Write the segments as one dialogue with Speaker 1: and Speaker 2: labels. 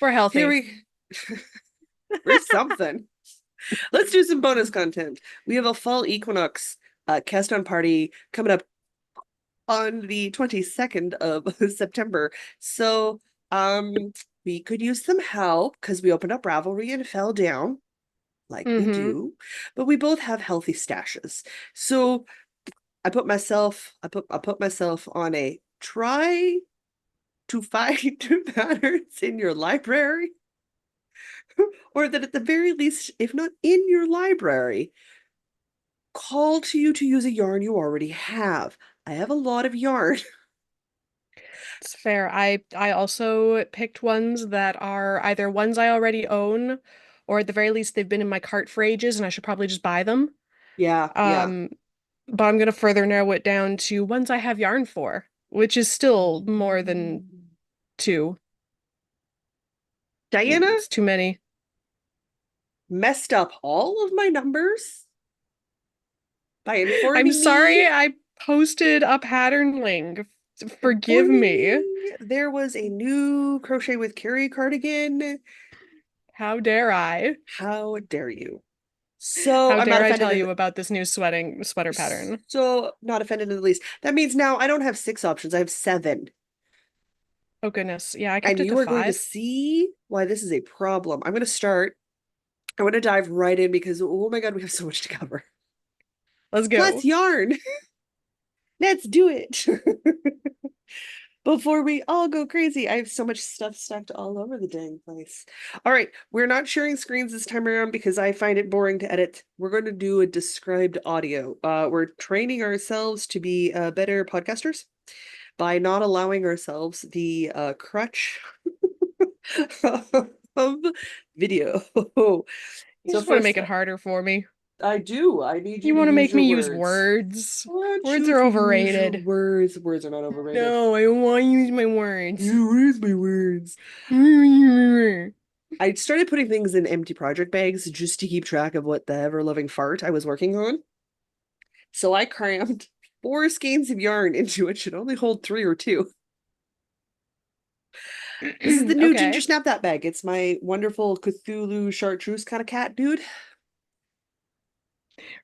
Speaker 1: We're healthy.
Speaker 2: Here we we're something. Let's do some bonus content. We have a fall equinox cast on party coming up on the 22nd of September. So we could use some help because we opened up Ravelry and fell down like we
Speaker 1: Mm-hmm.
Speaker 2: do, but we both have healthy stashes. So I put myself on a try to find patterns in your library, or that at the very least, if not in your library, call to you to use a yarn you already have. I have a lot of yarn.
Speaker 1: It's fair. I also picked ones that are either ones I already own, or at the very least they've been in my cart for ages and I should probably just buy them.
Speaker 2: Yeah, yeah.
Speaker 1: Um, but I'm gonna further narrow it down to ones I have yarn for, which is still more than two.
Speaker 2: Diana
Speaker 1: It's too many.
Speaker 2: messed up all of my numbers by
Speaker 1: I'm
Speaker 2: informing
Speaker 1: sorry
Speaker 2: me
Speaker 1: I posted a pattern link. Forgive
Speaker 2: informing
Speaker 1: me.
Speaker 2: me there was a new crochet with Carrie cardigan.
Speaker 1: How dare I?
Speaker 2: How dare you? So
Speaker 1: How
Speaker 2: I'm not
Speaker 1: dare I
Speaker 2: offended
Speaker 1: tell
Speaker 2: in
Speaker 1: you about this new sweater pattern?
Speaker 2: so not offended in the least. That means now I don't have six options. I have seven.
Speaker 1: Oh goodness. Yeah, I kept
Speaker 2: And
Speaker 1: it to
Speaker 2: you are going to
Speaker 1: five.
Speaker 2: see why this is a problem. I'm going to start. I want to dive right in because oh my God, we have so much to cover.
Speaker 1: Let's
Speaker 2: Plus
Speaker 1: go.
Speaker 2: yarn. Let's do it. Before we all go crazy. I have so much stuff stacked all over the dang place. All right, we're not sharing screens this time around because I find it boring to edit. We're going to do a described audio. We're training ourselves to be better podcasters by not allowing ourselves the crutch of video.
Speaker 1: You
Speaker 2: So
Speaker 1: just want to
Speaker 2: first
Speaker 1: make it
Speaker 2: up,
Speaker 1: harder for me.
Speaker 2: I do. I need you
Speaker 1: You
Speaker 2: to
Speaker 1: want to
Speaker 2: use
Speaker 1: make
Speaker 2: your
Speaker 1: me use
Speaker 2: words.
Speaker 1: words.
Speaker 2: I want
Speaker 1: Words
Speaker 2: you
Speaker 1: are
Speaker 2: to use your
Speaker 1: overrated.
Speaker 2: words. Words are not overrated.
Speaker 1: No, I don't want to use my words.
Speaker 2: Use my words. I started putting things in empty project bags just to keep track of what the ever-loving fart I was working on. So I crammed four skeins of yarn into what should only hold three or two. This is the new Ginger
Speaker 1: Okay.
Speaker 2: Snap That bag. It's my wonderful Cthulhu chartreuse kind of cat dude.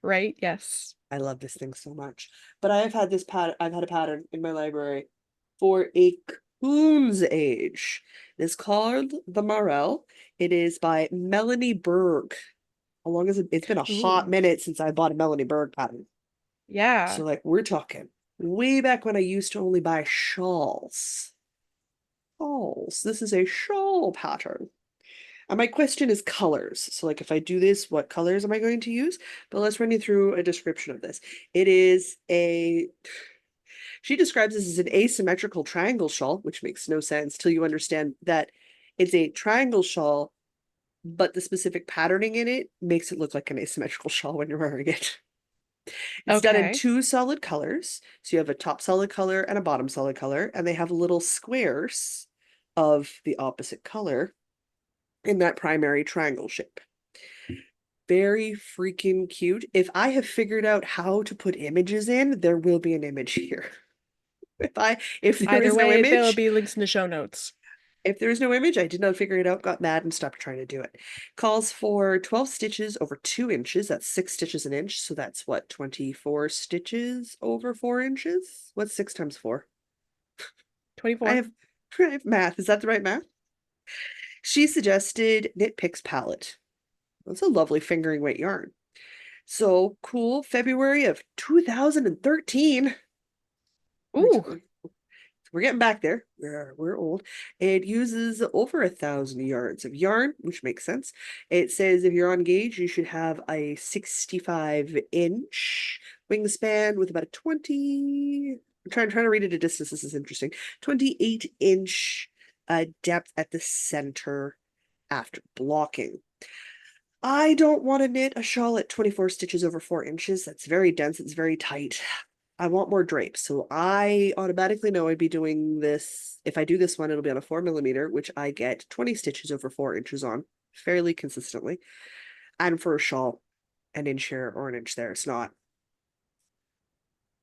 Speaker 1: Right, yes.
Speaker 2: I love this thing so much. But I've had a pattern in my library for a coon's age. It's called the Marelle. It is by Melanie Berg. How long is it's been a hot
Speaker 1: Ooh.
Speaker 2: minute since I bought a Melanie Berg pattern.
Speaker 1: Yeah.
Speaker 2: So like we're talking way back when I used to only buy shawls. Shawls. This is a shawl pattern. And my question is colors. So like if I do this, what colors am I going to use? But let's run you through a description of this. It is a she describes this as an asymmetrical triangle shawl, which makes no sense till you understand that it's a triangle shawl, but the specific patterning in it makes it look like an asymmetrical shawl when you're wearing it. It's done in
Speaker 1: Okay.
Speaker 2: two solid colors. So you have a top solid color and a bottom solid color, and they have little squares of the opposite color in that primary triangle shape. Very freaking cute. If I have figured out how to put images in, there will be an image here. If there
Speaker 1: Either
Speaker 2: is no
Speaker 1: way, there'll
Speaker 2: image,
Speaker 1: be links in the show notes.
Speaker 2: if there is no image, I did not figure it out, got mad, and stopped trying to do it. Calls for 12 stitches over 2 inches. That's 6 stitches an inch. So that's what, 24 stitches over 4 inches? What's 6 times 4? I
Speaker 1: 24.
Speaker 2: have, I have math. Is that the right math? She suggested Knit Picks palette. That's a lovely fingering weight yarn. So cool. February of 2013.
Speaker 1: Ooh.
Speaker 2: We're getting back there. We're old. It uses over 1,000 yards of yarn, which makes sense. It says if you're on gauge, you should have a 65-inch wingspan with about a 20. I'm trying to read it at distance. This is interesting. 28-inch depth at the center after blocking. I don't want to knit a shawl at 24 stitches over 4 inches. That's very dense. It's very tight. I want more drapes. So I automatically know I'd be doing this. If I do this one, it'll be on a 4mm, which I get 20 stitches over 4 inches on fairly consistently. And for a shawl, an inch here or an inch there. It's not.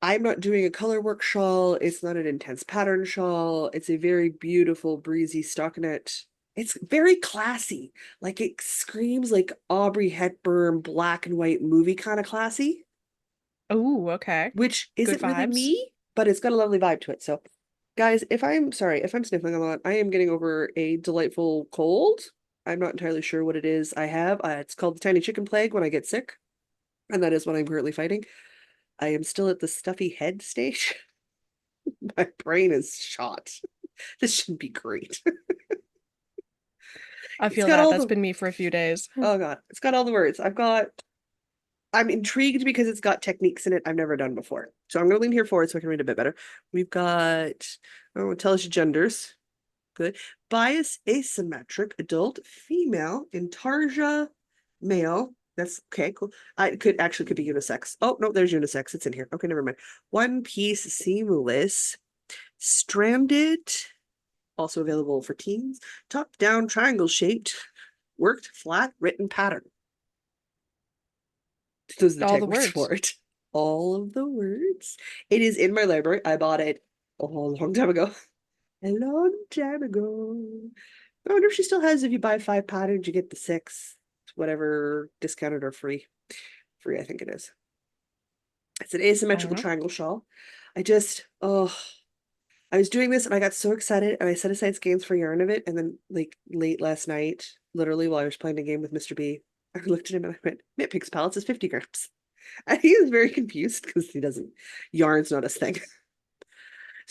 Speaker 2: I'm not doing a color work shawl. It's not an intense pattern shawl. It's a very beautiful, breezy stockinette. It's very classy. Like it screams like Aubrey Hepburn black and white movie kind of classy,
Speaker 1: Oh, okay.
Speaker 2: which
Speaker 1: Good
Speaker 2: isn't really
Speaker 1: vibes.
Speaker 2: me, but it's got a lovely vibe to it. So, guys, if I'm sorry, if I'm sniffling a lot, I am getting over a delightful cold. I'm not entirely sure what it is I have. It's called the tiny chicken plague when I get sick, and that is what I'm currently fighting. I am still at the stuffy head stage. My brain is shot. This shouldn't be great.
Speaker 1: I
Speaker 2: It's
Speaker 1: feel
Speaker 2: got
Speaker 1: that.
Speaker 2: all
Speaker 1: That's
Speaker 2: the
Speaker 1: been me for a few days.
Speaker 2: oh god, it's got all the words. I'm intrigued because it's got techniques in it I've never done before. So I'm going to lean here forward so I can read a bit better. We've got, oh, it tells you genders. Good. Bias asymmetric, adult, female, intarsia, male. That's okay, cool. I could be unisex. Oh, no, there's unisex. It's in here. Okay, never mind. One piece seamless, stranded, also available for teens, top down triangle shaped, worked flat written pattern. Those are the
Speaker 1: All
Speaker 2: tag
Speaker 1: the
Speaker 2: words
Speaker 1: words.
Speaker 2: for it. All of the words. It is in my library. I bought it a long time ago. A long time ago. I wonder if she still has, if you buy 5 patterns, you get the 6, whatever, discounted or free. Free, I think it is. It's an
Speaker 1: I don't
Speaker 2: asymmetrical
Speaker 1: know.
Speaker 2: triangle shawl. I was doing this and I got so excited and I set aside skeins for yarn of it. And then, like, late last night, literally while I was playing a game with Mr. B, I looked at him and I went, Knit Picks pallets is 50 grams. And he was very confused because he doesn't, yarn's not his thing.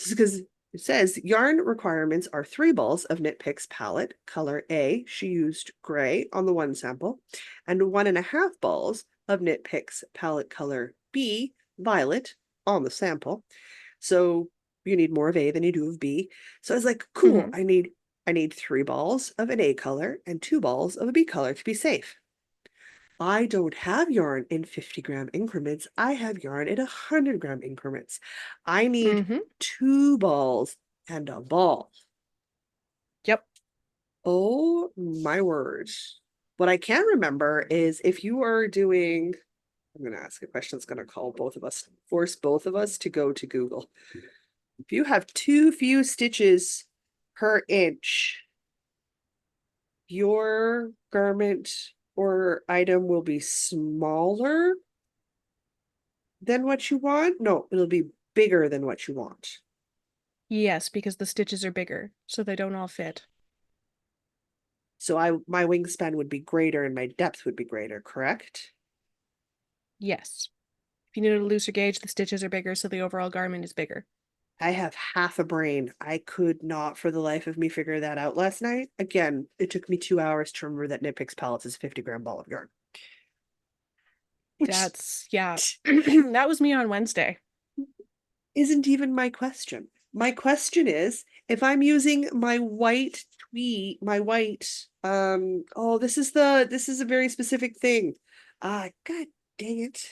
Speaker 2: Because it says yarn requirements are 3 balls of Knit Picks palette, color A, she used gray on the one sample, and 1.5 balls of Knit Picks palette color B, violet, on the sample. So you need more of A than you do of B. So I was like, cool,
Speaker 1: Hmm.
Speaker 2: I need 3 balls of an A color and 2 balls of a B color to be safe. I don't have yarn in 50-gram increments. I have yarn in 100-gram increments. I need
Speaker 1: Mm-hmm.
Speaker 2: 2 balls and a ball.
Speaker 1: Yep.
Speaker 2: Oh my word. What I can remember is if you are doing, I'm going to ask a question that's going to force both of us to go to Google. If you have too few stitches per inch, your garment or item will be smaller than what you want. No, it'll be bigger than what you want.
Speaker 1: Yes, because the stitches are bigger, so they don't all fit.
Speaker 2: So my wingspan would be greater and my depth would be greater, correct?
Speaker 1: Yes. If you need a looser gauge, the stitches are bigger, so the overall garment is bigger.
Speaker 2: I have half a brain. I could not for the life of me figure that out last night. Again, it took me 2 hours to remember that Knit Picks pallets is a 50-gram ball of yarn. Which
Speaker 1: That's, yeah. That was me on Wednesday.
Speaker 2: isn't even my question. My question is if I'm using my white tweed, my white oh, this is a very specific thing. God dang it.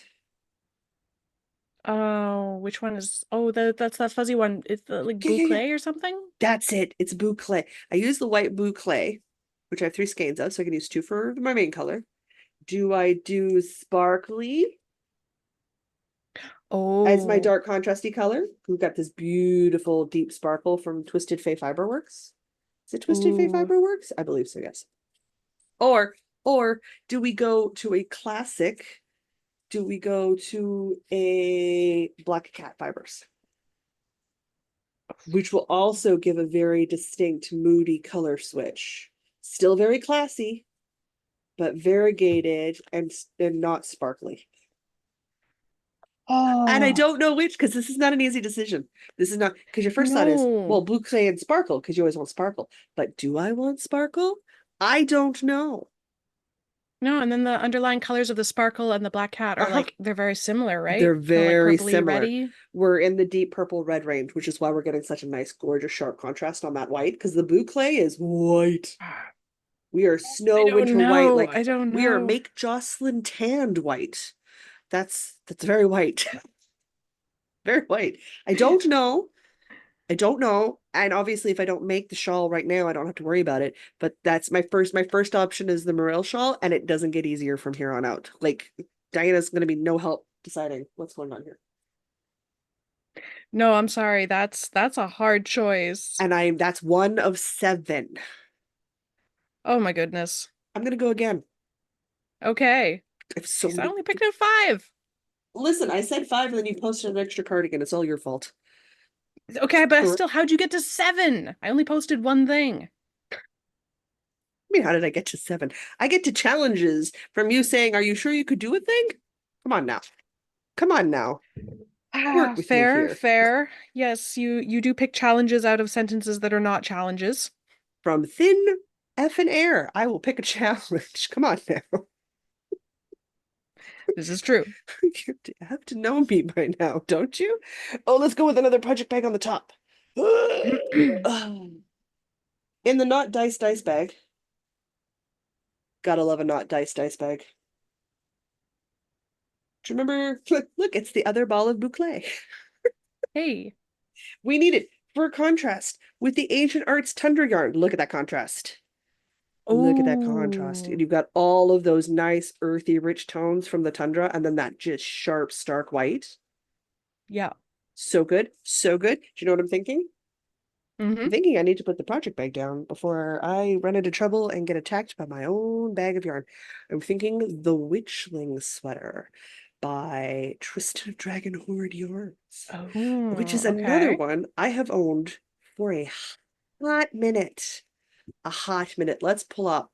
Speaker 1: Oh, which one is, oh, that's that fuzzy one. It's the like
Speaker 2: Yeah, yeah, yeah.
Speaker 1: boucle or something?
Speaker 2: That's it. It's boucle. I use the white boucle, which I have 3 skeins of, so I can use 2 for my main color. Do I do sparkly as my
Speaker 1: Oh,
Speaker 2: dark contrasty color? We've got this beautiful deep sparkle from Twisted Fay Fiberworks. Is it Twisted Fay
Speaker 1: ooh.
Speaker 2: Fiberworks? I believe so, yes. Or or do we go to a classic? Do we go to a black cat fibers? Which will also give a very distinct moody color switch. Still very classy, but variegated and not sparkly. And I
Speaker 1: Oh,
Speaker 2: don't know which because this is not an easy decision. This is not because your first thought is,
Speaker 1: no.
Speaker 2: well, blue clay and sparkle because you always want sparkle. But do I want sparkle? I don't know.
Speaker 1: No, and then the underlying colors of the sparkle and the black cat are
Speaker 2: Uh-huh.
Speaker 1: like they're very similar, right?
Speaker 2: They're
Speaker 1: Kind of like
Speaker 2: very
Speaker 1: purpley
Speaker 2: similar.
Speaker 1: reddy.
Speaker 2: We're in the deep purple red range, which is why we're getting such a nice, gorgeous, sharp contrast on that white because the blue clay is white. We are
Speaker 1: I
Speaker 2: snow
Speaker 1: don't
Speaker 2: winter white,
Speaker 1: know.
Speaker 2: like
Speaker 1: I don't
Speaker 2: we are
Speaker 1: know.
Speaker 2: make Jocelyn tanned white. That's very white. Very white. I don't know. I don't know. And obviously if I don't make the shawl right now, I don't have to worry about it. But that's my first option is the Marelle shawl, and it doesn't get easier from here on out. Like Diana's gonna be no help deciding what's going on here.
Speaker 1: No, I'm sorry. That's a hard choice.
Speaker 2: And that's one of 7.
Speaker 1: Oh my goodness.
Speaker 2: I'm gonna go again.
Speaker 1: Okay.
Speaker 2: I have so
Speaker 1: Jeez, I
Speaker 2: many.
Speaker 1: only picked out five.
Speaker 2: Listen, I said five, and then you posted an extra cardigan. It's all your fault.
Speaker 1: Okay, but
Speaker 2: I
Speaker 1: still, how'd you get to seven? I only posted one thing.
Speaker 2: mean, how did I get to seven? I get to challenges from you saying, "Are you sure you could do a thing?" Come on now. Come on now.
Speaker 1: Ah,
Speaker 2: Work with me
Speaker 1: fair,
Speaker 2: here.
Speaker 1: fair. Yes, you do pick challenges out of sentences that are not challenges.
Speaker 2: From thin effing air, I will pick a challenge. Come on now.
Speaker 1: This is true.
Speaker 2: You have to know me by now, don't you? Oh, let's go with another project bag on the top. In the not dice bag. Gotta love a not dice bag. Do you remember? Look, it's the other ball of boucle.
Speaker 1: Hey.
Speaker 2: We need it for contrast with the ancient arts tundra yarn. Look at that contrast. Look at that contrast. And
Speaker 1: Oh,
Speaker 2: you've got all of those nice, earthy, rich tones from the tundra, and then that just sharp, stark white.
Speaker 1: yeah.
Speaker 2: So good. So good. Do you know what I'm thinking?
Speaker 1: Mm-hmm.
Speaker 2: I'm thinking I need to put the project bag down before I run into trouble and get attacked by my own bag of yarn. I'm thinking the Witchling sweater by Tristan of Dragon Horde Yarns, which
Speaker 1: Oh,
Speaker 2: is another
Speaker 1: okay.
Speaker 2: one I have owned for a hot minute. A hot minute. Let's pull up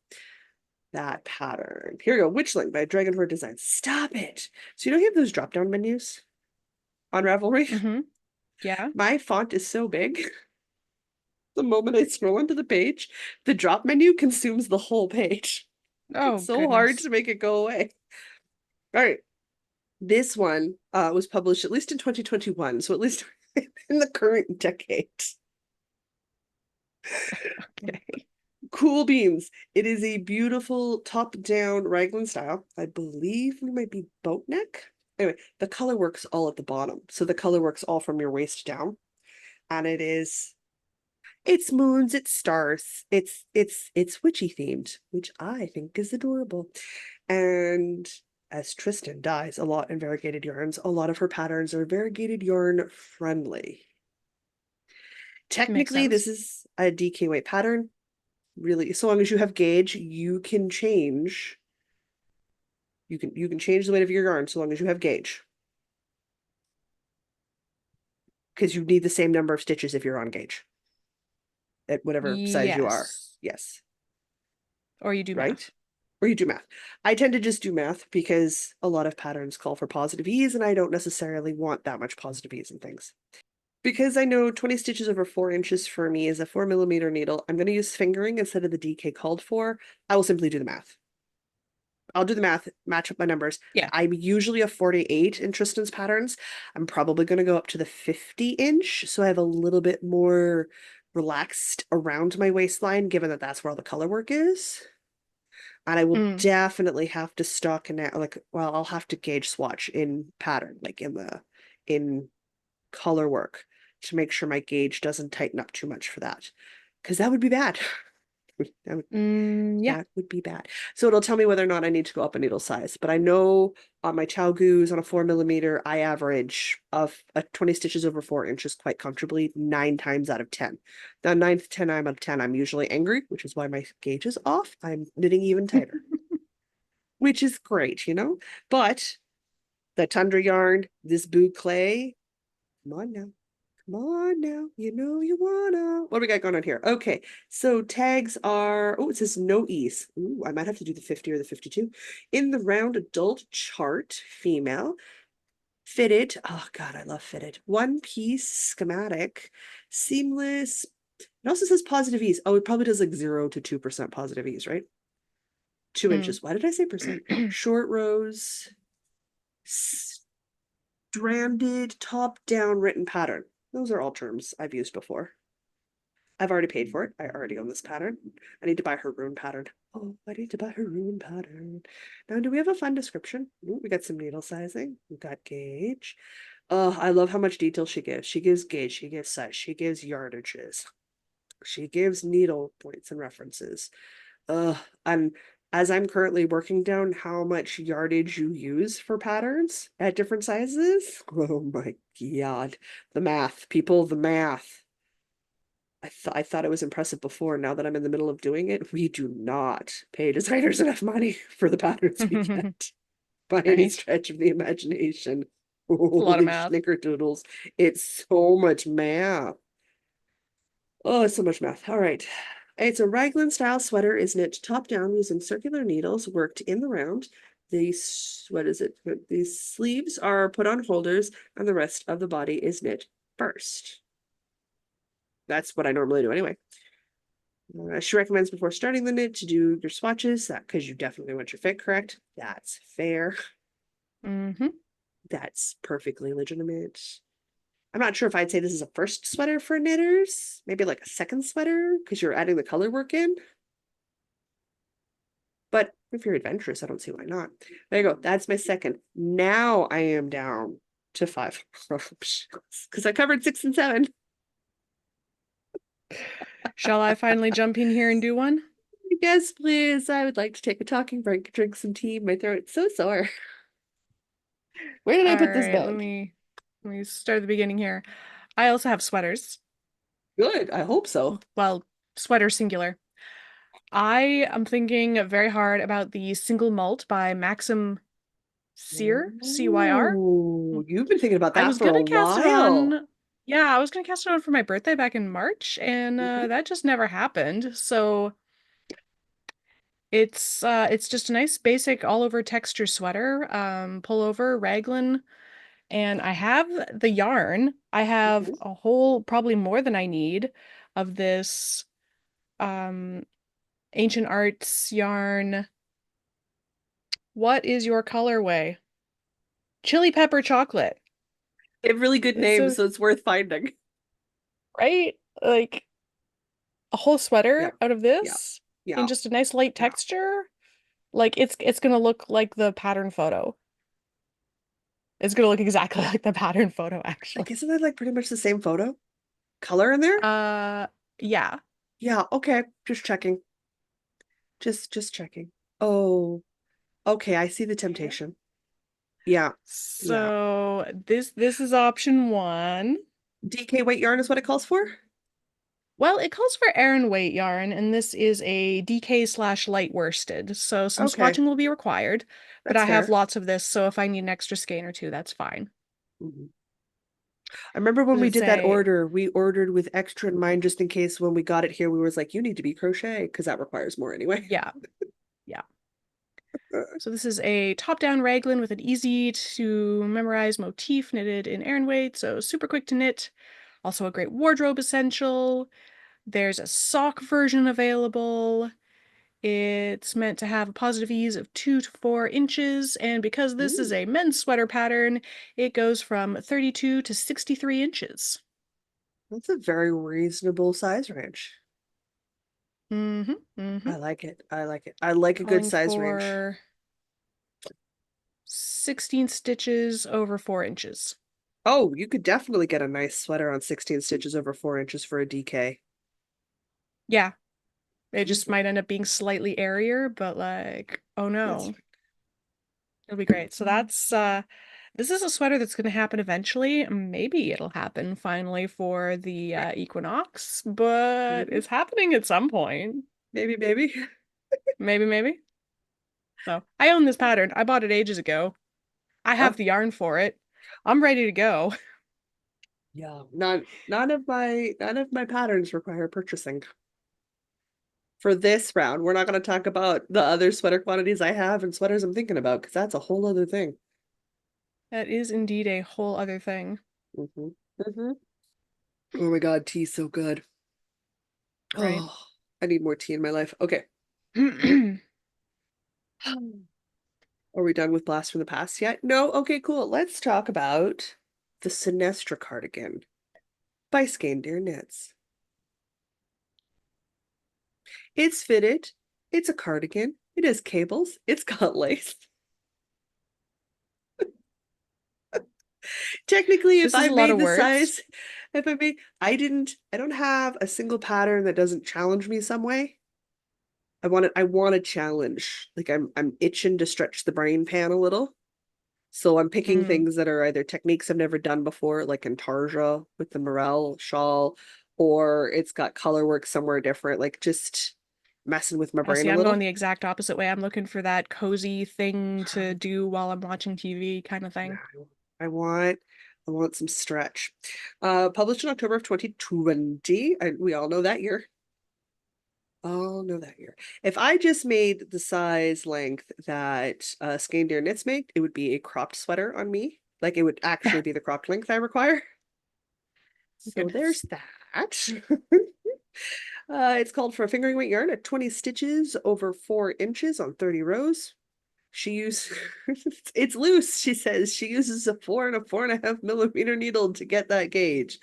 Speaker 2: that pattern. Here we go. Witchling by Dragon Horde Designs. Stop it. So you know you have those drop-down menus on Ravelry?
Speaker 1: Mm-hmm. Yeah.
Speaker 2: My font is so big. The moment I scroll into the page, the drop menu consumes the whole page.
Speaker 1: Oh,
Speaker 2: It's so hard
Speaker 1: goodness.
Speaker 2: to make it go away. All right. This one was published at least in 2021, so at least in the current decade.
Speaker 1: Okay.
Speaker 2: Cool beans. It is a beautiful top-down raglan style. I believe we might be boat neck. Anyway, the color works all at the bottom. So the color works all from your waist down. And it's moons, it's stars, it's witchy themed, which I think is adorable. And as Tristan dyes a lot in variegated yarns, a lot of her patterns are variegated yarn friendly.
Speaker 1: Makes
Speaker 2: Technically, this
Speaker 1: sense.
Speaker 2: is a DK weight pattern. Really, so long as you have gauge, you can change. You can change the weight of your yarn so long as you have gauge. Because you need the same number of stitches if you're on gauge at whatever size you are.
Speaker 1: Yes.
Speaker 2: Yes.
Speaker 1: Or you do
Speaker 2: Right?
Speaker 1: math.
Speaker 2: Or you do math. I tend to just do math because a lot of patterns call for positive ease, and I don't necessarily want that much positive ease in things. Because I know 20 stitches over 4 inches for me is a 4mm needle, I'm going to use fingering instead of the DK called for. I will simply do the math. I'll do the math, match up my numbers.
Speaker 1: Yeah.
Speaker 2: I'm usually a 48 in Tristan's patterns. I'm probably going to go up to the 50-inch, so I have a little bit more relaxed around my waistline, given that that's where all the color work is. And I will
Speaker 1: Mm.
Speaker 2: definitely have to stock and like, well, I'll have to gauge swatch in pattern, like in color work to make sure my gauge doesn't tighten up too much for that. Because that would be bad. That would
Speaker 1: Yeah.
Speaker 2: that would be bad. So it'll tell me whether or not I need to go up a needle size. But I know on my Chow Goose on a 4mm, I average of 20 stitches over 4 inches quite comfortably 9 times out of 10. The ninth 10 time out of 10, I'm usually angry, which is why my gauge is off. I'm knitting even tighter, which is great, you know? But the tundra yarn, this boucle, come on now. Come on now, you know you wanna. What do we got going on here? Okay, so tags are, oh, it says no ease. Ooh, I might have to do the 50 or the 52. In the round adult chart, female, fitted. Oh God, I love fitted. One piece schematic, seamless. It also says positive ease. Oh, it probably does like 0 to 2% positive ease, right? 2 inches.
Speaker 1: Mm.
Speaker 2: Why did I say percent? Short rows, stranded, top down written pattern. Those are all terms I've used before. I've already paid for it. I already own this pattern. I need to buy her rune pattern. Oh, I need to buy her rune pattern. Now, do we have a fun description? Ooh, we got some needle sizing. We got gauge. Oh, I love how much detail she gives. She gives gauge, she gives size, she gives yardages. She gives needle points and references. And as I'm currently working down how much yardage you use for patterns at different sizes, oh my God. The math, people, the math. I thought it was impressive before. Now that I'm in the middle of doing it, we do not pay designers enough money for the patterns we get by any
Speaker 1: Right?
Speaker 2: stretch of the imagination.
Speaker 1: It's a lot of
Speaker 2: Holy
Speaker 1: math.
Speaker 2: snickerdoodles. It's so much math. Oh, it's so much math. All right. It's a raglan style sweater is knit top down using circular needles worked in the round. These, what is it? These sleeves are put on holders and the rest of the body is knit first. That's what I normally do anyway. She recommends before starting the knit to do your swatches, that because you definitely want your fit correct. That's fair.
Speaker 1: Hmm.
Speaker 2: That's perfectly legitimate. I'm not sure if I'd say this is a first sweater for knitters, maybe like a second sweater because you're adding the color work in. But if you're adventurous, I don't see why not. There you go. That's my second. Now I am down to 5 because I covered 6 and 7.
Speaker 1: Shall I finally jump in here and do one?
Speaker 2: Yes, please. I would like to take a talking break, drink some tea. My throat's so sore. Where did I
Speaker 1: All
Speaker 2: put this
Speaker 1: right,
Speaker 2: bag?
Speaker 1: let me start at the beginning here. I also have sweaters.
Speaker 2: Good. I hope so.
Speaker 1: Well, sweater singular. I am thinking very hard about the single malt by Maxim Cyr, CYR.
Speaker 2: Oh, you've been thinking about
Speaker 1: I
Speaker 2: that
Speaker 1: was
Speaker 2: for a
Speaker 1: gonna cast it
Speaker 2: while.
Speaker 1: on, yeah, I was gonna cast it on for my birthday back in March, and
Speaker 2: Mhm,
Speaker 1: that just never happened. So it's just a nice basic all over texture sweater, pullover, raglan, and I have the yarn. I have
Speaker 2: mhm.
Speaker 1: a whole, probably more than I need of this um ancient arts yarn. What is your colorway? Chili pepper chocolate.
Speaker 2: They have really good
Speaker 1: It's
Speaker 2: names,
Speaker 1: a
Speaker 2: so it's worth finding.
Speaker 1: right, like a whole
Speaker 2: Yeah,
Speaker 1: sweater out of
Speaker 2: yeah,
Speaker 1: this in
Speaker 2: yeah,
Speaker 1: just a nice light
Speaker 2: yeah.
Speaker 1: texture. Like it's gonna look like the pattern photo. It's gonna look exactly like the pattern photo,
Speaker 2: Like,
Speaker 1: actually.
Speaker 2: isn't that like pretty much the same photo? Color in there?
Speaker 1: Uh, yeah.
Speaker 2: Yeah, okay. Just checking. Just checking. Oh, okay. I see the temptation. Yeah, yeah.
Speaker 1: So this is option one.
Speaker 2: DK weight yarn is what it calls for?
Speaker 1: Well, it calls for Aran weight yarn, and this is a DK slash light worsted, so some
Speaker 2: Okay,
Speaker 1: swatching will be required, but
Speaker 2: that's
Speaker 1: I have
Speaker 2: fair.
Speaker 1: lots of this, so if I need an extra skein or two, that's fine.
Speaker 2: Mhm. I remember when
Speaker 1: Does
Speaker 2: we
Speaker 1: it
Speaker 2: did that
Speaker 1: say,
Speaker 2: order, we ordered with extra in mind just in case when we got it here, we was like, you need to be crochet because that requires more anyway.
Speaker 1: yeah, yeah. So this is a top-down raglan with an easy to memorize motif knitted in Aran weight, so super quick to knit. Also a great wardrobe essential. There's a sock version available. It's meant to have a positive ease of 2 to 4 inches, and because this is
Speaker 2: Ooh,
Speaker 1: a men's sweater pattern, it goes from 32 to 63 inches.
Speaker 2: that's a very reasonable size range.
Speaker 1: Mm-hmm, mm-hmm.
Speaker 2: I like it. I like it. I like a good
Speaker 1: Calling
Speaker 2: size range.
Speaker 1: for 16 stitches over 4 inches.
Speaker 2: Oh, you could definitely get a nice sweater on 16 stitches over 4 inches for a DK.
Speaker 1: Yeah, it just
Speaker 2: Easily.
Speaker 1: might end up being slightly airier, but like, oh
Speaker 2: That's
Speaker 1: no, it'll be great. So this is a sweater that's going to happen eventually. Maybe it'll happen finally for the equinox, but
Speaker 2: maybe,
Speaker 1: it's happening at some point.
Speaker 2: maybe.
Speaker 1: Maybe, maybe. So I own this pattern. I bought it ages ago. I
Speaker 2: Oh,
Speaker 1: have the yarn for it. I'm ready to go.
Speaker 2: yeah. None of my patterns require purchasing. For this round, we're not going to talk about the other sweater quantities I have and sweaters I'm thinking about because that's a whole other thing.
Speaker 1: That is indeed a whole other thing.
Speaker 2: Hmm. Hmm. Oh my God, tea's so good.
Speaker 1: Right?
Speaker 2: Oh, I need more tea in my life. Okay. Are we done with Blast from the Past yet? No? Okay, cool. Let's talk about the Synchestra cardigan by Skein Knits. It's fitted. It's a cardigan. It has cables. It's got lace. Technically, if
Speaker 1: This is
Speaker 2: I
Speaker 1: a lot
Speaker 2: made
Speaker 1: of
Speaker 2: the
Speaker 1: words.
Speaker 2: size, if I made, I don't have a single pattern that doesn't challenge me some way. I want a challenge. Like I'm itching to stretch the brain pan a little. So I'm picking
Speaker 1: Mm,
Speaker 2: things that are either techniques I've never done before, like intarsia with the Marelle shawl, or it's got color work somewhere different, like just messing with my brain
Speaker 1: See,
Speaker 2: a
Speaker 1: I'm going
Speaker 2: little.
Speaker 1: the exact opposite way. I'm looking for that cozy thing to do while I'm watching TV kind of
Speaker 2: No,
Speaker 1: thing.
Speaker 2: I want I want some stretch. Published in October of 2020. We all know that year. All know that year. If I just made the size length that Skandir knits make, it would be a cropped sweater on me. Like it would actually be the cropped length I require. So
Speaker 1: Goodness.
Speaker 2: there's that. It's called for a fingering weight yarn at 20 stitches over 4 inches on 30 rows. She uses it's loose, she says. She uses a 4 and a 4.5 millimeter needle to get that gauge.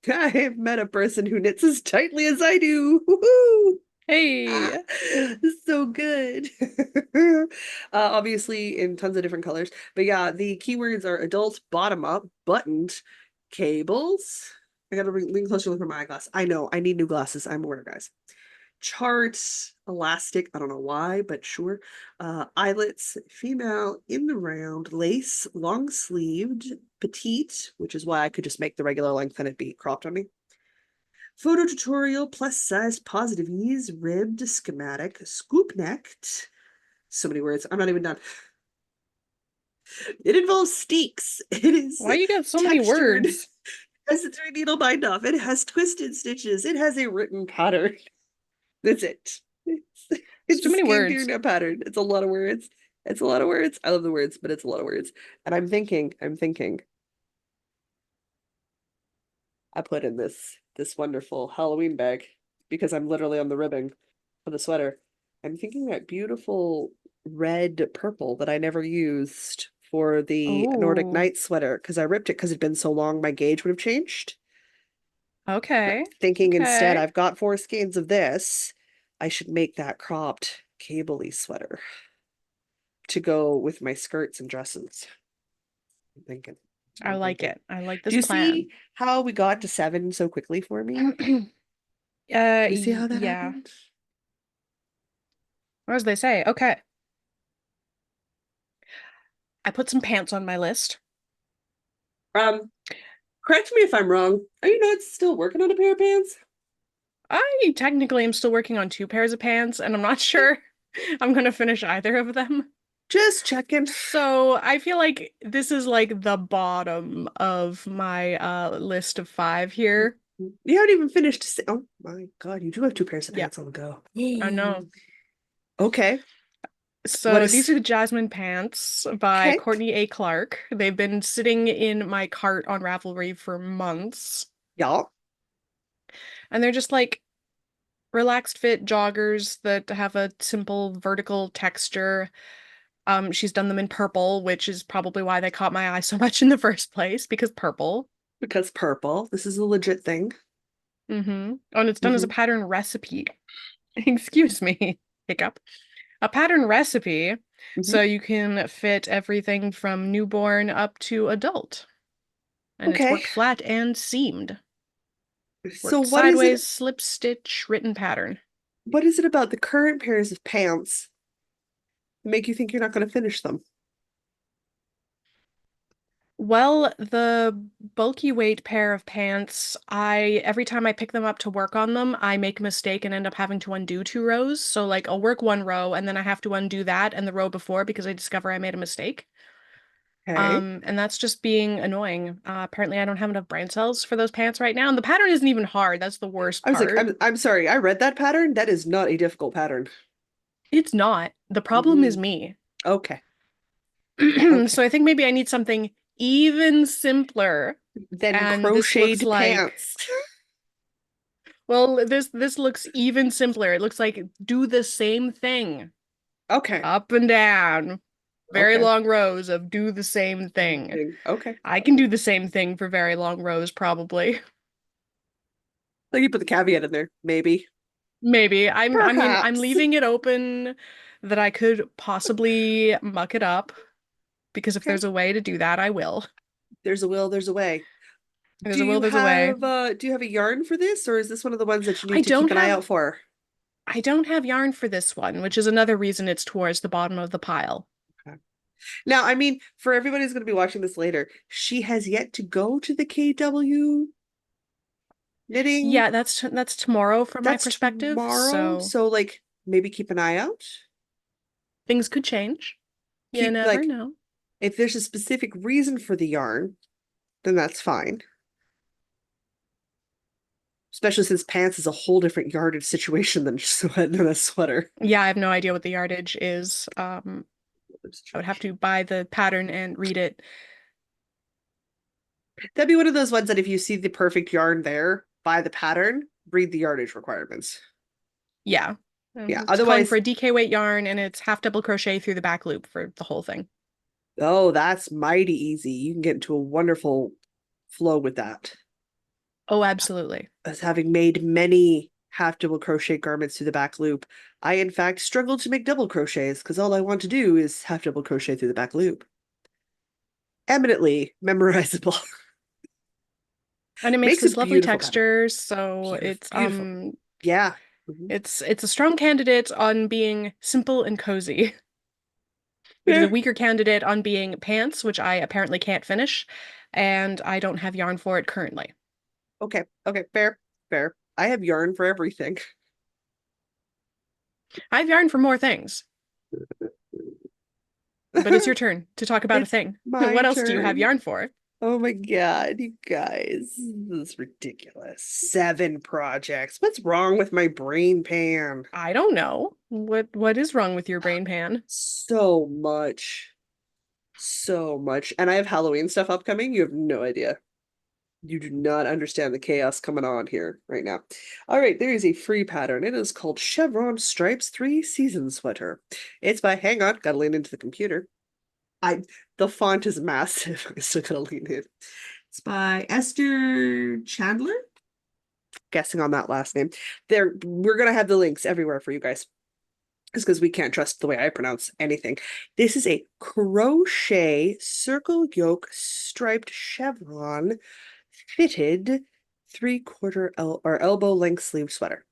Speaker 2: I've met a person who knits as tightly as I do. Woohoo!
Speaker 1: Hey.
Speaker 2: So good. Obviously in tons of different colors. But yeah, the keywords are adult, bottom up, buttoned, cables. I gotta lean closer to look for my eyeglass. I know, I need new glasses. I'm aware, guys. Charts, elastic, I don't know why, but sure. Eyelets, female, in the round, lace, long sleeved, petite, which is why I could just make the regular length and it'd be cropped on me. Photo tutorial, plus size, positive ease, ribbed, schematic, scoop necked. So many words. I'm not even done. It involves steeks. It is
Speaker 1: Why you got so many
Speaker 2: textured. It
Speaker 1: words?
Speaker 2: has a 3 needle bind off. It has twisted stitches. It has a written pattern. That's it.
Speaker 1: It's
Speaker 2: It's
Speaker 1: too
Speaker 2: a
Speaker 1: many
Speaker 2: skein through
Speaker 1: words.
Speaker 2: no pattern. It's a lot of words. It's a lot of words. I love the words, but it's a lot of words. And I'm thinking, I put in this wonderful Halloween bag because I'm literally on the ribbing for the sweater. I'm thinking that beautiful red purple that I never used for the Nordic
Speaker 1: Oh,
Speaker 2: Night sweater because I ripped it because it'd been so long my gauge would have changed. And I'm
Speaker 1: okay.
Speaker 2: thinking instead
Speaker 1: Okay.
Speaker 2: I've got 4 skeins of this. I should make that cropped cable-y sweater to go with my skirts and dresses. I'm thinking.
Speaker 1: I
Speaker 2: I'm
Speaker 1: like
Speaker 2: thinking.
Speaker 1: it. I like
Speaker 2: Do
Speaker 1: this
Speaker 2: you
Speaker 1: plan.
Speaker 2: see how we got to 7 so quickly for me? Do you see how that
Speaker 1: Yeah.
Speaker 2: happened?
Speaker 1: Or as they say, okay. I put some pants on my list.
Speaker 2: Um, Correct me if I'm wrong. Are you not still working on a pair of pants?
Speaker 1: I technically am still working on 2 pairs of pants, and I'm not
Speaker 2: Okay.
Speaker 1: sure I'm gonna finish either of them.
Speaker 2: Just checking.
Speaker 1: So I feel like this is like the bottom of my list of 5 here.
Speaker 2: You haven't even finished. Oh my God, you do have 2 pairs of
Speaker 1: Yeah,
Speaker 2: pants on the go.
Speaker 1: I know.
Speaker 2: Okay. What
Speaker 1: So these
Speaker 2: is
Speaker 1: are the Jasmine Pants by
Speaker 2: okay?
Speaker 1: Courtney A. Clark. They've been sitting in my cart on Ravelry for months,
Speaker 2: Y'all.
Speaker 1: and they're just like relaxed fit joggers that have a simple vertical texture. She's done them in purple, which is probably why they caught my eye so much in the first place, because purple.
Speaker 2: Because purple. This is a legit thing.
Speaker 1: Oh, and it's done as a
Speaker 2: Hmm.
Speaker 1: pattern recipe. Excuse me, hiccup. A pattern recipe,
Speaker 2: Hmm.
Speaker 1: so you can fit everything from newborn up to adult. And it's
Speaker 2: Okay.
Speaker 1: worked flat and seamed.
Speaker 2: So
Speaker 1: Worked sideways, slip stitch, written pattern.
Speaker 2: what is it about the current pairs of pants that make you think you're not going to finish them?
Speaker 1: Well, the bulky weight pair of pants, every time I pick them up to work on them, I make a mistake and end up having to undo 2 rows. So like I'll work 1 row and then I have to undo that and the row before because I discover I made a mistake.
Speaker 2: Okay.
Speaker 1: And that's just being annoying. Apparently I don't have enough brain cells for those pants right now, and the pattern isn't even hard. That's the worst
Speaker 2: I was like,
Speaker 1: part.
Speaker 2: I'm sorry, I read that pattern. That is not a difficult pattern.
Speaker 1: It's not. The problem is
Speaker 2: Hmm.
Speaker 1: me.
Speaker 2: Okay.
Speaker 1: So
Speaker 2: Okay.
Speaker 1: I think maybe I need something even simpler.
Speaker 2: Then
Speaker 1: And this looks
Speaker 2: crocheted
Speaker 1: like,
Speaker 2: pants.
Speaker 1: well, this looks even simpler. It looks like do the same thing
Speaker 2: Okay.
Speaker 1: up and down. Very
Speaker 2: Okay.
Speaker 1: long rows of do the same thing.
Speaker 2: Okay.
Speaker 1: I can do the same thing for very long rows, probably.
Speaker 2: Like you put the caveat in there, maybe.
Speaker 1: Maybe. I mean, I'm
Speaker 2: Perhaps.
Speaker 1: leaving it open that I could possibly muck it up because if
Speaker 2: Okay.
Speaker 1: there's a way to do that, I will.
Speaker 2: There's a will, there's a way.
Speaker 1: There's a will, there's a way.
Speaker 2: Do you have a yarn for this, or is this one of the ones that you
Speaker 1: I
Speaker 2: need to keep
Speaker 1: don't
Speaker 2: an eye
Speaker 1: have
Speaker 2: out for?
Speaker 1: I don't have yarn for this one, which is another reason it's towards the bottom of the pile.
Speaker 2: Okay. Now, I mean, for everybody who's going to be watching this later, she has yet to go to the KW. knitting.
Speaker 1: Yeah, that's tomorrow from my
Speaker 2: That's
Speaker 1: perspective,
Speaker 2: tomorrow.
Speaker 1: so
Speaker 2: So like maybe keep an eye out.
Speaker 1: things could change. You
Speaker 2: Keep
Speaker 1: never
Speaker 2: like
Speaker 1: know.
Speaker 2: if there's a specific reason for the yarn, then that's fine. Especially since pants is a whole different yardage situation than a sweater.
Speaker 1: Yeah, I have no idea what the yardage is. I would have to buy the pattern and read it.
Speaker 2: That'd be one of those ones that if you see the perfect yarn there, buy the pattern, read the yardage requirements.
Speaker 1: Yeah.
Speaker 2: Yeah.
Speaker 1: It's calling for
Speaker 2: Otherwise,
Speaker 1: a DK weight yarn and it's half double crochet through the back loop for the whole thing.
Speaker 2: oh, that's mighty easy. You can get into a wonderful flow with that.
Speaker 1: Oh, absolutely.
Speaker 2: As having made many half double crochet garments through the back loop, I in fact struggle to make double crochets because all I want to do is half double crochet through the back loop. Eminently memorizable.
Speaker 1: And it makes
Speaker 2: Makes a
Speaker 1: this lovely
Speaker 2: beautiful pattern.
Speaker 1: texture, so
Speaker 2: Beautiful,
Speaker 1: it's
Speaker 2: beautiful. Yeah. Mhm.
Speaker 1: it's a strong candidate on being simple and cozy. It is a
Speaker 2: Yeah.
Speaker 1: weaker candidate on being pants, which I apparently can't finish, and I don't have yarn for it currently.
Speaker 2: Okay. Okay. Fair. Fair. I have yarn for everything.
Speaker 1: I have yarn for more things, but it's your turn to talk about a
Speaker 2: It's
Speaker 1: thing.
Speaker 2: my
Speaker 1: What else do you have
Speaker 2: turn.
Speaker 1: yarn for?
Speaker 2: Oh my God, you guys. This is ridiculous. 7 projects. What's wrong with my brain pan?
Speaker 1: I don't know. What is wrong with your brain pan?
Speaker 2: So much. So much. And I have Halloween stuff upcoming. You have no idea. You do not understand the chaos coming on here right now. All right, there is a free pattern. It is called Chevron Stripes 3 Season Sweater. It's by, hang on, gotta lean into the computer. I the font is massive. I still gotta lean in. It's by Esther Chandler. Guessing on that last name. There, we're gonna have the links everywhere for you guys. It's because we can't trust the way I pronounce anything. This is a crochet circle yoke striped chevron fitted 3/4 or elbow length sleeve sweater,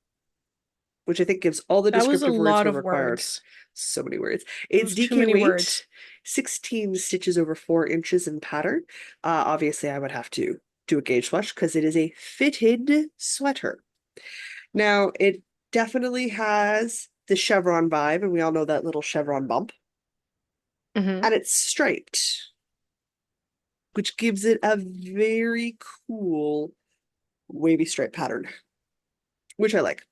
Speaker 2: which I think gives all the
Speaker 1: That was a
Speaker 2: descriptive words
Speaker 1: lot
Speaker 2: we're
Speaker 1: of
Speaker 2: required.
Speaker 1: words.
Speaker 2: So many words.
Speaker 1: It
Speaker 2: It's
Speaker 1: was too
Speaker 2: DK
Speaker 1: many words.
Speaker 2: weight, 16 stitches over 4 inches in pattern. Obviously, I would have to do a gauge swatch because it is a fitted sweater. Now, it definitely has the chevron vibe, and we all know that little chevron bump.
Speaker 1: Hmm.
Speaker 2: And it's striped, which gives it a very cool wavy stripe pattern, which I like,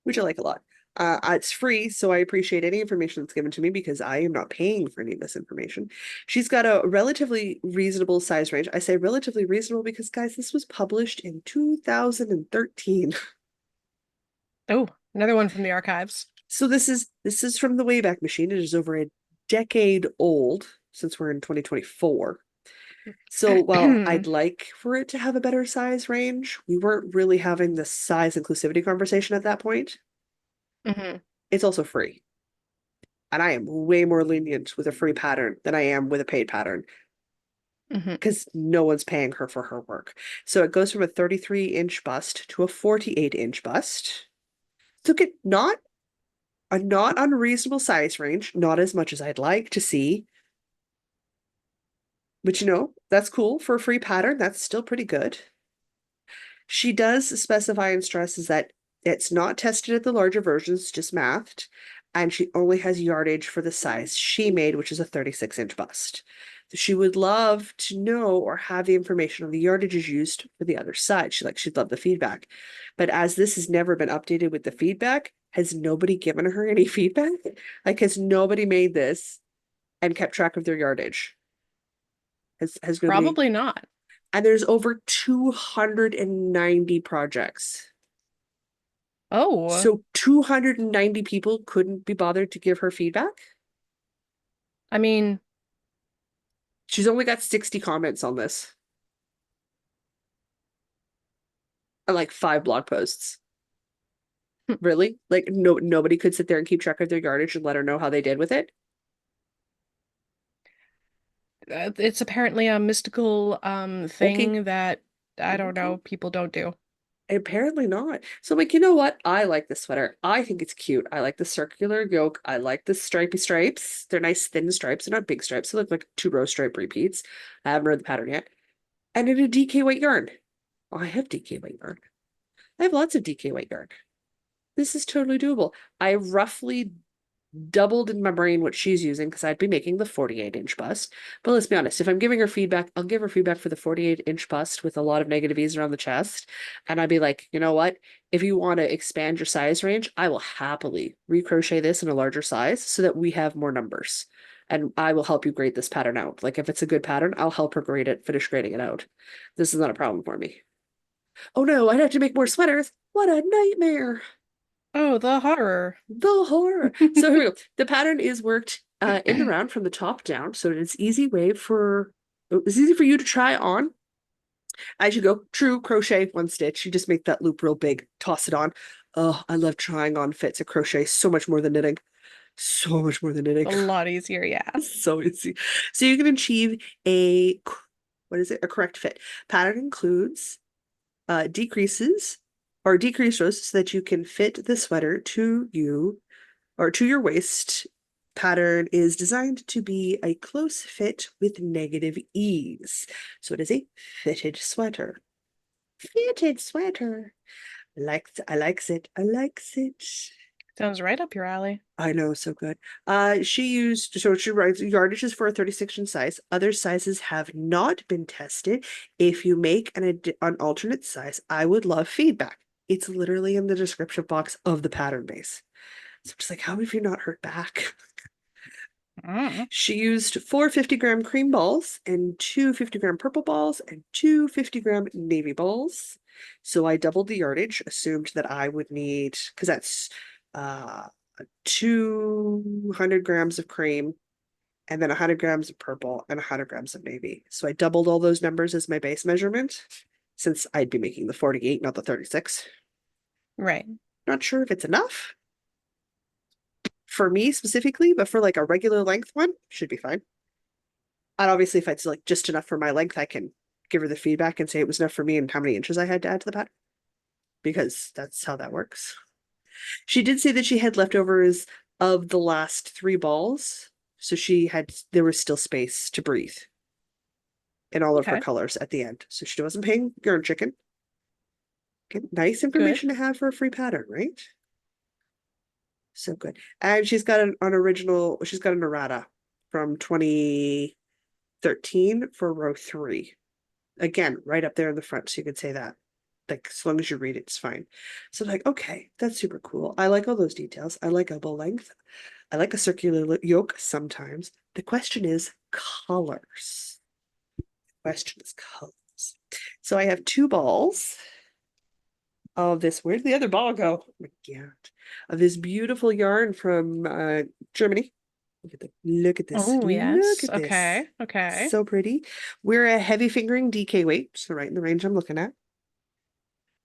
Speaker 2: which I like a lot. It's free, so I appreciate any information that's given to me because I am not paying for any of this information. She's got a relatively reasonable size range. I say relatively reasonable because, guys, this was published in 2013.
Speaker 1: Oh, another one from the archives.
Speaker 2: So this is from the Wayback Machine. It is over a decade old since we're in 2024. So while I'd like for it to have a better size range, we weren't really having the size inclusivity conversation at that point.
Speaker 1: Hmm.
Speaker 2: It's also free. And I am way more lenient with a free pattern than I am with a paid pattern
Speaker 1: Hmm.
Speaker 2: because no one's paying her for her work. So it goes from a 33-inch bust to a 48-inch bust. Took it not a not unreasonable size range, not as much as I'd like to see. But that's cool for a free pattern. That's still pretty good. She does specify and stresses that it's not tested at the larger versions, just mathed, and she only has yardage for the size she made, which is a 36-inch bust. She would love to know or have the information on the yardages used for the other side. She'd love the feedback. But as this has never been updated with the feedback, has nobody given her any feedback? Like, has nobody made this and kept track of their yardage? Has nobody?
Speaker 1: Probably not.
Speaker 2: And there's over 290 projects.
Speaker 1: Oh,
Speaker 2: So 290 people couldn't be bothered to give her feedback?
Speaker 1: I mean,
Speaker 2: She's only got 60 comments on this and like 5 blog posts. Really? Like nobody could sit there and keep track of their yardage and let her know how they did with it?
Speaker 1: it's apparently a mystical
Speaker 2: Okay.
Speaker 1: thing that I don't
Speaker 2: Okay.
Speaker 1: know, people don't do.
Speaker 2: Apparently not. So I'm like, you know what? I like this sweater. I think it's cute. I like the circular yoke. I like the stripy stripes. They're nice thin stripes. They're not big stripes. They look like 2 row stripe repeats. I haven't read the pattern yet. And in a DK white yarn. Oh, I have DK white yarn. I have lots of DK weight yarn. This is totally doable. I roughly doubled in my brain what she's using because I'd be making the 48-inch bust. But let's be honest, if I'm giving her feedback, I'll give her feedback for the 48-inch bust with a lot of negative ease around the chest. And I'd be like, you know what? If you want to expand your size range, I will happily recrochet this in a larger size so that we have more numbers. And I will help you grade this pattern out. Like if it's a good pattern, I'll help her grade it, finish grading it out. This is not a problem for me. Oh no, I'd have to make more sweaters. What a nightmare.
Speaker 1: Oh, the horror.
Speaker 2: The horror. So here we go. The pattern is worked in the round from the top down, so it's easy for you to try on as you go. True crochet, one stitch. You just make that loop real big, toss it on. Oh, I love trying on fits of crochet so much more than knitting. So much more than knitting.
Speaker 1: A lot easier, yeah.
Speaker 2: So easy. So you can achieve what is it? A correct fit. Pattern includes decreases or decreased rows so that you can fit the sweater to you or to your waist. Pattern is designed to be a close fit with negative ease. So it is a fitted sweater. Fitted sweater. I likes it. I likes it.
Speaker 1: Sounds right up your alley.
Speaker 2: I know, so good. She writes yardage is for a 36-inch size. Other sizes have not been tested. If you make an alternate size, I would love feedback. It's literally in the description box of the pattern base. So I'm just like, how have you not heard back?
Speaker 1: Mm.
Speaker 2: She used 4 50-gram cream balls and 2 50-gram purple balls and 2 50-gram navy balls. So I doubled the yardage, assumed that I would need, because that's 200 grams of cream and then 100 grams of purple and 100 grams of navy. So I doubled all those numbers as my base measurement since I'd be making the 48, not the 36.
Speaker 1: Right.
Speaker 2: Not sure if it's enough for me specifically, but for like a regular length one, should be fine. And obviously, if it's like just enough for my length, I can give her the feedback and say it was enough for me and how many inches I had to add to the pattern, because that's how that works. She did say that she had leftovers of the last 3 balls, so there was still space to breathe in all of her colors at the end. So she wasn't paying yarn chicken. Okay, nice information to have for a free pattern, right? So good. And she's got an errata from 2013 for row 3. Again, right up there in the front, so you could say that. Like, as long as you read it, it's fine. So I'm like, okay, that's super cool. I like all those details. I like elbow length. I like a circular yoke sometimes. The question is colors. The question is colors. So I have 2 balls of this. Where'd the other ball go? Oh my God. Of this beautiful yarn from Germany. Look at this.
Speaker 1: Oh, yes.
Speaker 2: Look at this.
Speaker 1: Okay.
Speaker 2: So pretty. We're a heavy fingering DK weight, so right in the range I'm looking at.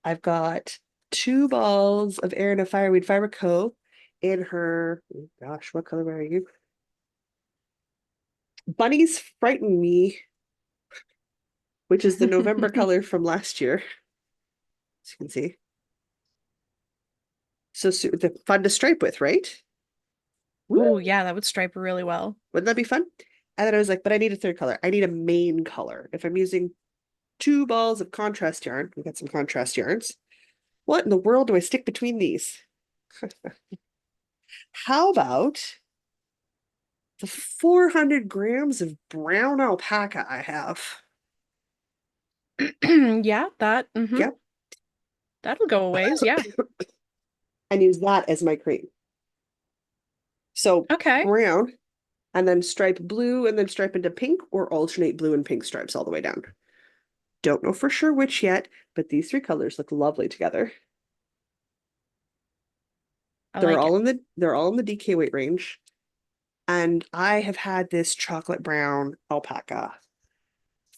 Speaker 2: I've got 2 balls of Erin of Fireweed Fiber Co. in her, oh gosh, what color are you? Bunnies Frighten Me, which is the November color from last year, as you can see. So fun to stripe with, right?
Speaker 1: Oh, yeah, that would stripe really well.
Speaker 2: Wouldn't that be fun? And then I was like, but I need a 3rd color. I need a main color. If I'm using 2 balls of contrast yarn, we've got some contrast yarns. What in the world do I stick between these? How about the 400 grams of brown alpaca I have?
Speaker 1: Yeah,
Speaker 2: Yep.
Speaker 1: That'll go a ways, yeah.
Speaker 2: And use that as my cream. So brown, and then stripe blue, and then stripe into pink, or alternate blue and pink stripes all the way down. Don't know for sure which yet, but these 3 colors look lovely together. They're all in the DK weight range. And I have had this chocolate brown alpaca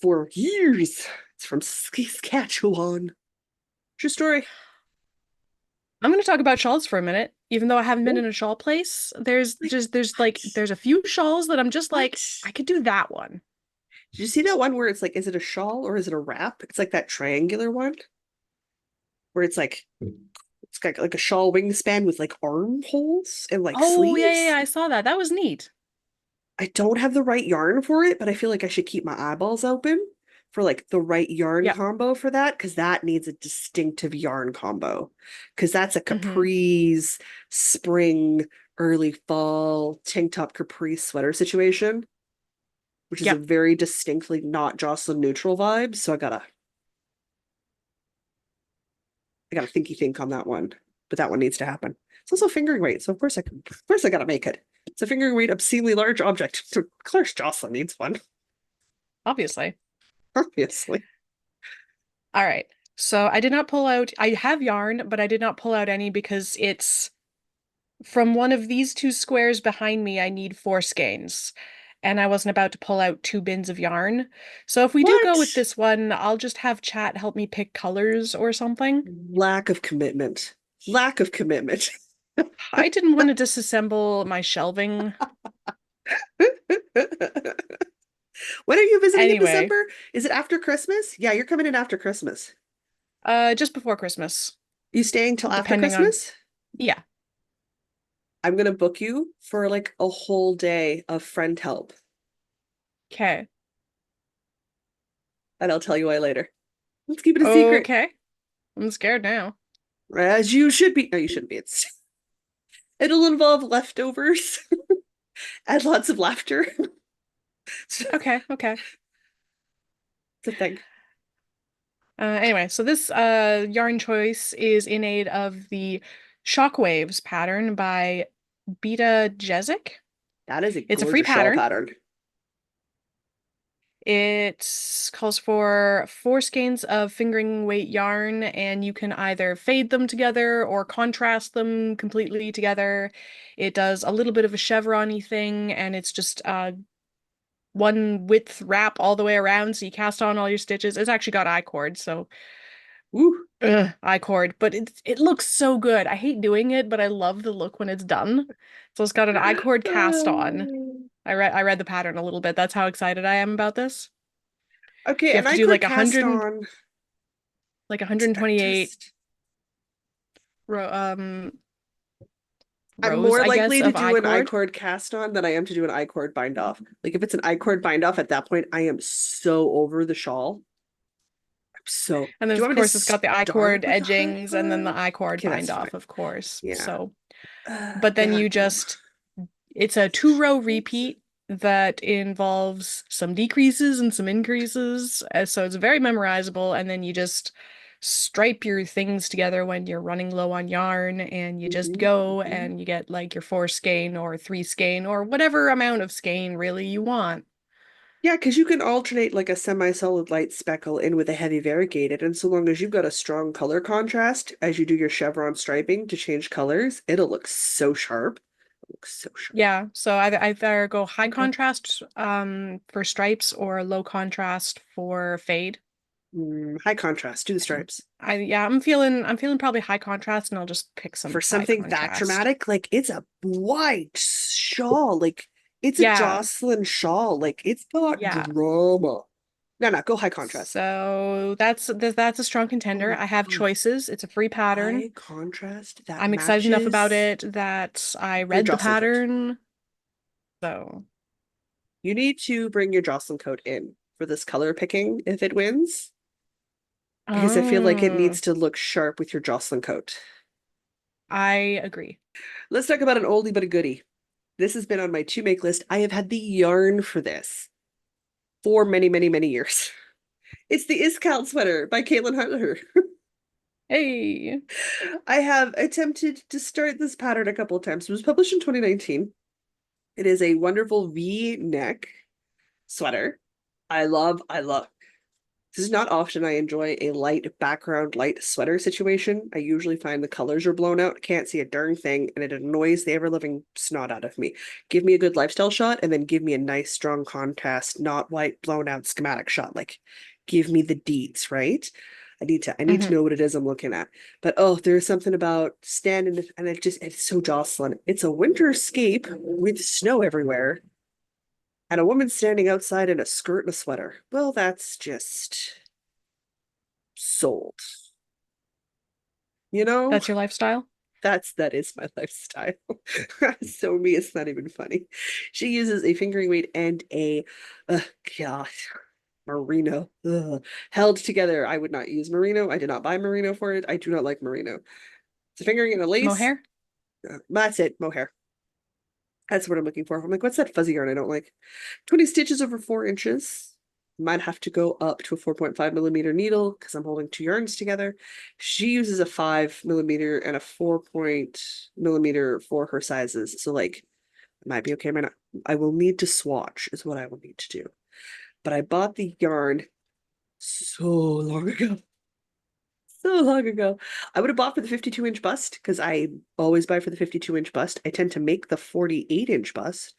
Speaker 2: for years. It's from Saskatchewan. True story.
Speaker 1: I'm going to talk about shawls for a minute. Even though I haven't been in a shawl place, there's a few shawls that I'm just like, I could do that one.
Speaker 2: Did you see that one where it's like, is it a shawl or is it a wrap? It's like that triangular one where it's like got like a shawl wingspan with like armholes and like sleeves.
Speaker 1: Yeah, I saw that. That was neat.
Speaker 2: I don't have the right yarn for it, but I feel like I should keep my eyeballs open for like the right yarn
Speaker 1: Yeah.
Speaker 2: combo for that, because that needs a distinctive yarn combo. Because that's a
Speaker 1: Mm-hmm.
Speaker 2: capris, spring, early fall, tank top capri sweater situation, which is a
Speaker 1: Yeah.
Speaker 2: very distinctly not Jocelyn neutral vibe. So I gotta thinky think on that one. But that one needs to happen. It's also fingering weight, so of course I gotta make it. It's a fingering weight obscenely large object. So of course Jocelyn needs one,
Speaker 1: Obviously.
Speaker 2: obviously.
Speaker 1: All right. So I did not pull out, I have yarn, but I did not pull out any because it's from one of these two squares behind me, I need four skeins. And I wasn't about to pull out two bins of yarn. So if we do go with
Speaker 2: What?
Speaker 1: this one, I'll just have chat help me pick colors or something.
Speaker 2: Lack of commitment. Lack of commitment.
Speaker 1: I didn't want to disassemble my shelving.
Speaker 2: When are you visiting in
Speaker 1: Anyway,
Speaker 2: December? Is it after Christmas? Yeah, you're coming in after Christmas.
Speaker 1: just before Christmas,
Speaker 2: You staying till after
Speaker 1: depending on,
Speaker 2: Christmas?
Speaker 1: yeah.
Speaker 2: I'm gonna book you for like a whole day of friend help,
Speaker 1: Okay.
Speaker 2: and I'll tell you why later. Let's keep it a secret.
Speaker 1: Okay. I'm scared now.
Speaker 2: As you should be. No, you shouldn't be. It'll involve leftovers and lots of laughter. It's
Speaker 1: Okay, okay.
Speaker 2: a thing.
Speaker 1: Anyway, so this yarn choice is in aid of the Shockwaves pattern by Beta Jezik.
Speaker 2: That is a
Speaker 1: It's a free
Speaker 2: gorgeous shawl
Speaker 1: pattern.
Speaker 2: pattern.
Speaker 1: It calls for four skeins of fingering weight yarn, and you can either fade them together or contrast them completely together. It does a little bit of a chevron-y thing, and it's just one width wrap all the way around, so you cast on all your stitches. It's actually got I-cord, so
Speaker 2: Woo.
Speaker 1: I-cord, but it looks so good. I hate doing it, but I love the look when it's done. So it's got an I-cord cast on. I read the pattern a little bit. That's how excited I am about this.
Speaker 2: Okay,
Speaker 1: You
Speaker 2: an
Speaker 1: have to do
Speaker 2: I-cord cast on.
Speaker 1: like 128
Speaker 2: Just
Speaker 1: ro
Speaker 2: I'm
Speaker 1: rows,
Speaker 2: more
Speaker 1: I guess,
Speaker 2: likely to
Speaker 1: of
Speaker 2: do an
Speaker 1: I-cord.
Speaker 2: I-cord cast on than I am to do an I-cord bind off. Like if it's an I-cord bind off at that point, I am so over the shawl. I'm so.
Speaker 1: And then
Speaker 2: Do you
Speaker 1: of
Speaker 2: want me to
Speaker 1: course it's got the
Speaker 2: start
Speaker 1: I-cord
Speaker 2: with the
Speaker 1: edgings and then the
Speaker 2: I-cord?
Speaker 1: I-cord
Speaker 2: Okay,
Speaker 1: bind
Speaker 2: that's fine.
Speaker 1: off, of course.
Speaker 2: Yeah.
Speaker 1: So, but then
Speaker 2: God
Speaker 1: you
Speaker 2: damn.
Speaker 1: just it's a two-row repeat that involves some decreases and some increases. So it's very memorizable. And then you just stripe your things together when you're running low on yarn and you just
Speaker 2: Mhm,
Speaker 1: go
Speaker 2: mhm.
Speaker 1: and you get like your four skein or three skein or whatever amount of skein really you want.
Speaker 2: Yeah, because you can alternate like a semi-solid light speckle in with a heavy variegated, and so long as you've got a strong color contrast as you do your chevron striping to change colors, it'll look so sharp. It looks so sharp.
Speaker 1: Yeah, so either go high
Speaker 2: Okay.
Speaker 1: contrast for stripes or low contrast for fade.
Speaker 2: High contrast, do the stripes.
Speaker 1: I'm feeling probably high contrast and I'll just pick
Speaker 2: For
Speaker 1: some high
Speaker 2: something that
Speaker 1: contrast.
Speaker 2: dramatic, like it's a white shawl, like it's a
Speaker 1: Yeah,
Speaker 2: Jocelyn shawl, like it's got
Speaker 1: yeah.
Speaker 2: drama. No, no, go high contrast.
Speaker 1: So that's a strong
Speaker 2: Oh
Speaker 1: contender.
Speaker 2: my
Speaker 1: I have
Speaker 2: God.
Speaker 1: choices. It's a free pattern.
Speaker 2: High contrast that
Speaker 1: I'm excited enough about
Speaker 2: matches
Speaker 1: it that I
Speaker 2: your
Speaker 1: read the
Speaker 2: Jocelyn coat.
Speaker 1: pattern. So,
Speaker 2: You need to bring your Jocelyn coat in for this color picking if it wins, because I feel like it
Speaker 1: oh,
Speaker 2: needs to look sharp with your Jocelyn coat.
Speaker 1: I agree.
Speaker 2: Let's talk about an oldie but a goodie. This has been on my to make list. I have had the yarn for this for many, many, many years. It's the Iskald sweater by Caitlin Hunter.
Speaker 1: Hey.
Speaker 2: I have attempted to start this pattern a couple of times. It was published in 2019. It is a wonderful V-neck sweater. I love. This is not often I enjoy a light background, light sweater situation. I usually find the colors are blown out, can't see a darn thing, and it annoys the ever-living snot out of me. Give me a good lifestyle shot, and then give me a nice, strong contrast, not white, blown out schematic shot. Like, give me the deeds, right? I need to
Speaker 1: Hmm.
Speaker 2: know what it is I'm looking at. But oh, there's something about standing, and it's so Jocelyn. It's a winter escape with snow everywhere and a woman standing outside in a skirt and a sweater. Well, that's just sold. You know,
Speaker 1: That's your lifestyle?
Speaker 2: that is my lifestyle. So me, it's not even funny. She uses a fingering weight and a God, Merino. Ugh. Held together. I would not use merino. I did not buy merino for it. I do not like merino. It's a fingering and a lace.
Speaker 1: Mohair?
Speaker 2: That's it. Mohair. That's what I'm looking for. I'm like, what's that fuzzy yarn I don't like? 20 stitches over 4 inches. Might have to go up to a 4.5 millimeter needle because I'm holding two yarns together. She uses a 5 millimeter and a 4 millimeter for her sizes. So like, it might be okay. Might not. I will need to swatch is what I will need to do. But I bought the yarn so long ago. So long ago. I would have bought for the 52-inch bust because I always buy for the 52-inch bust. I tend to make the 48-inch bust,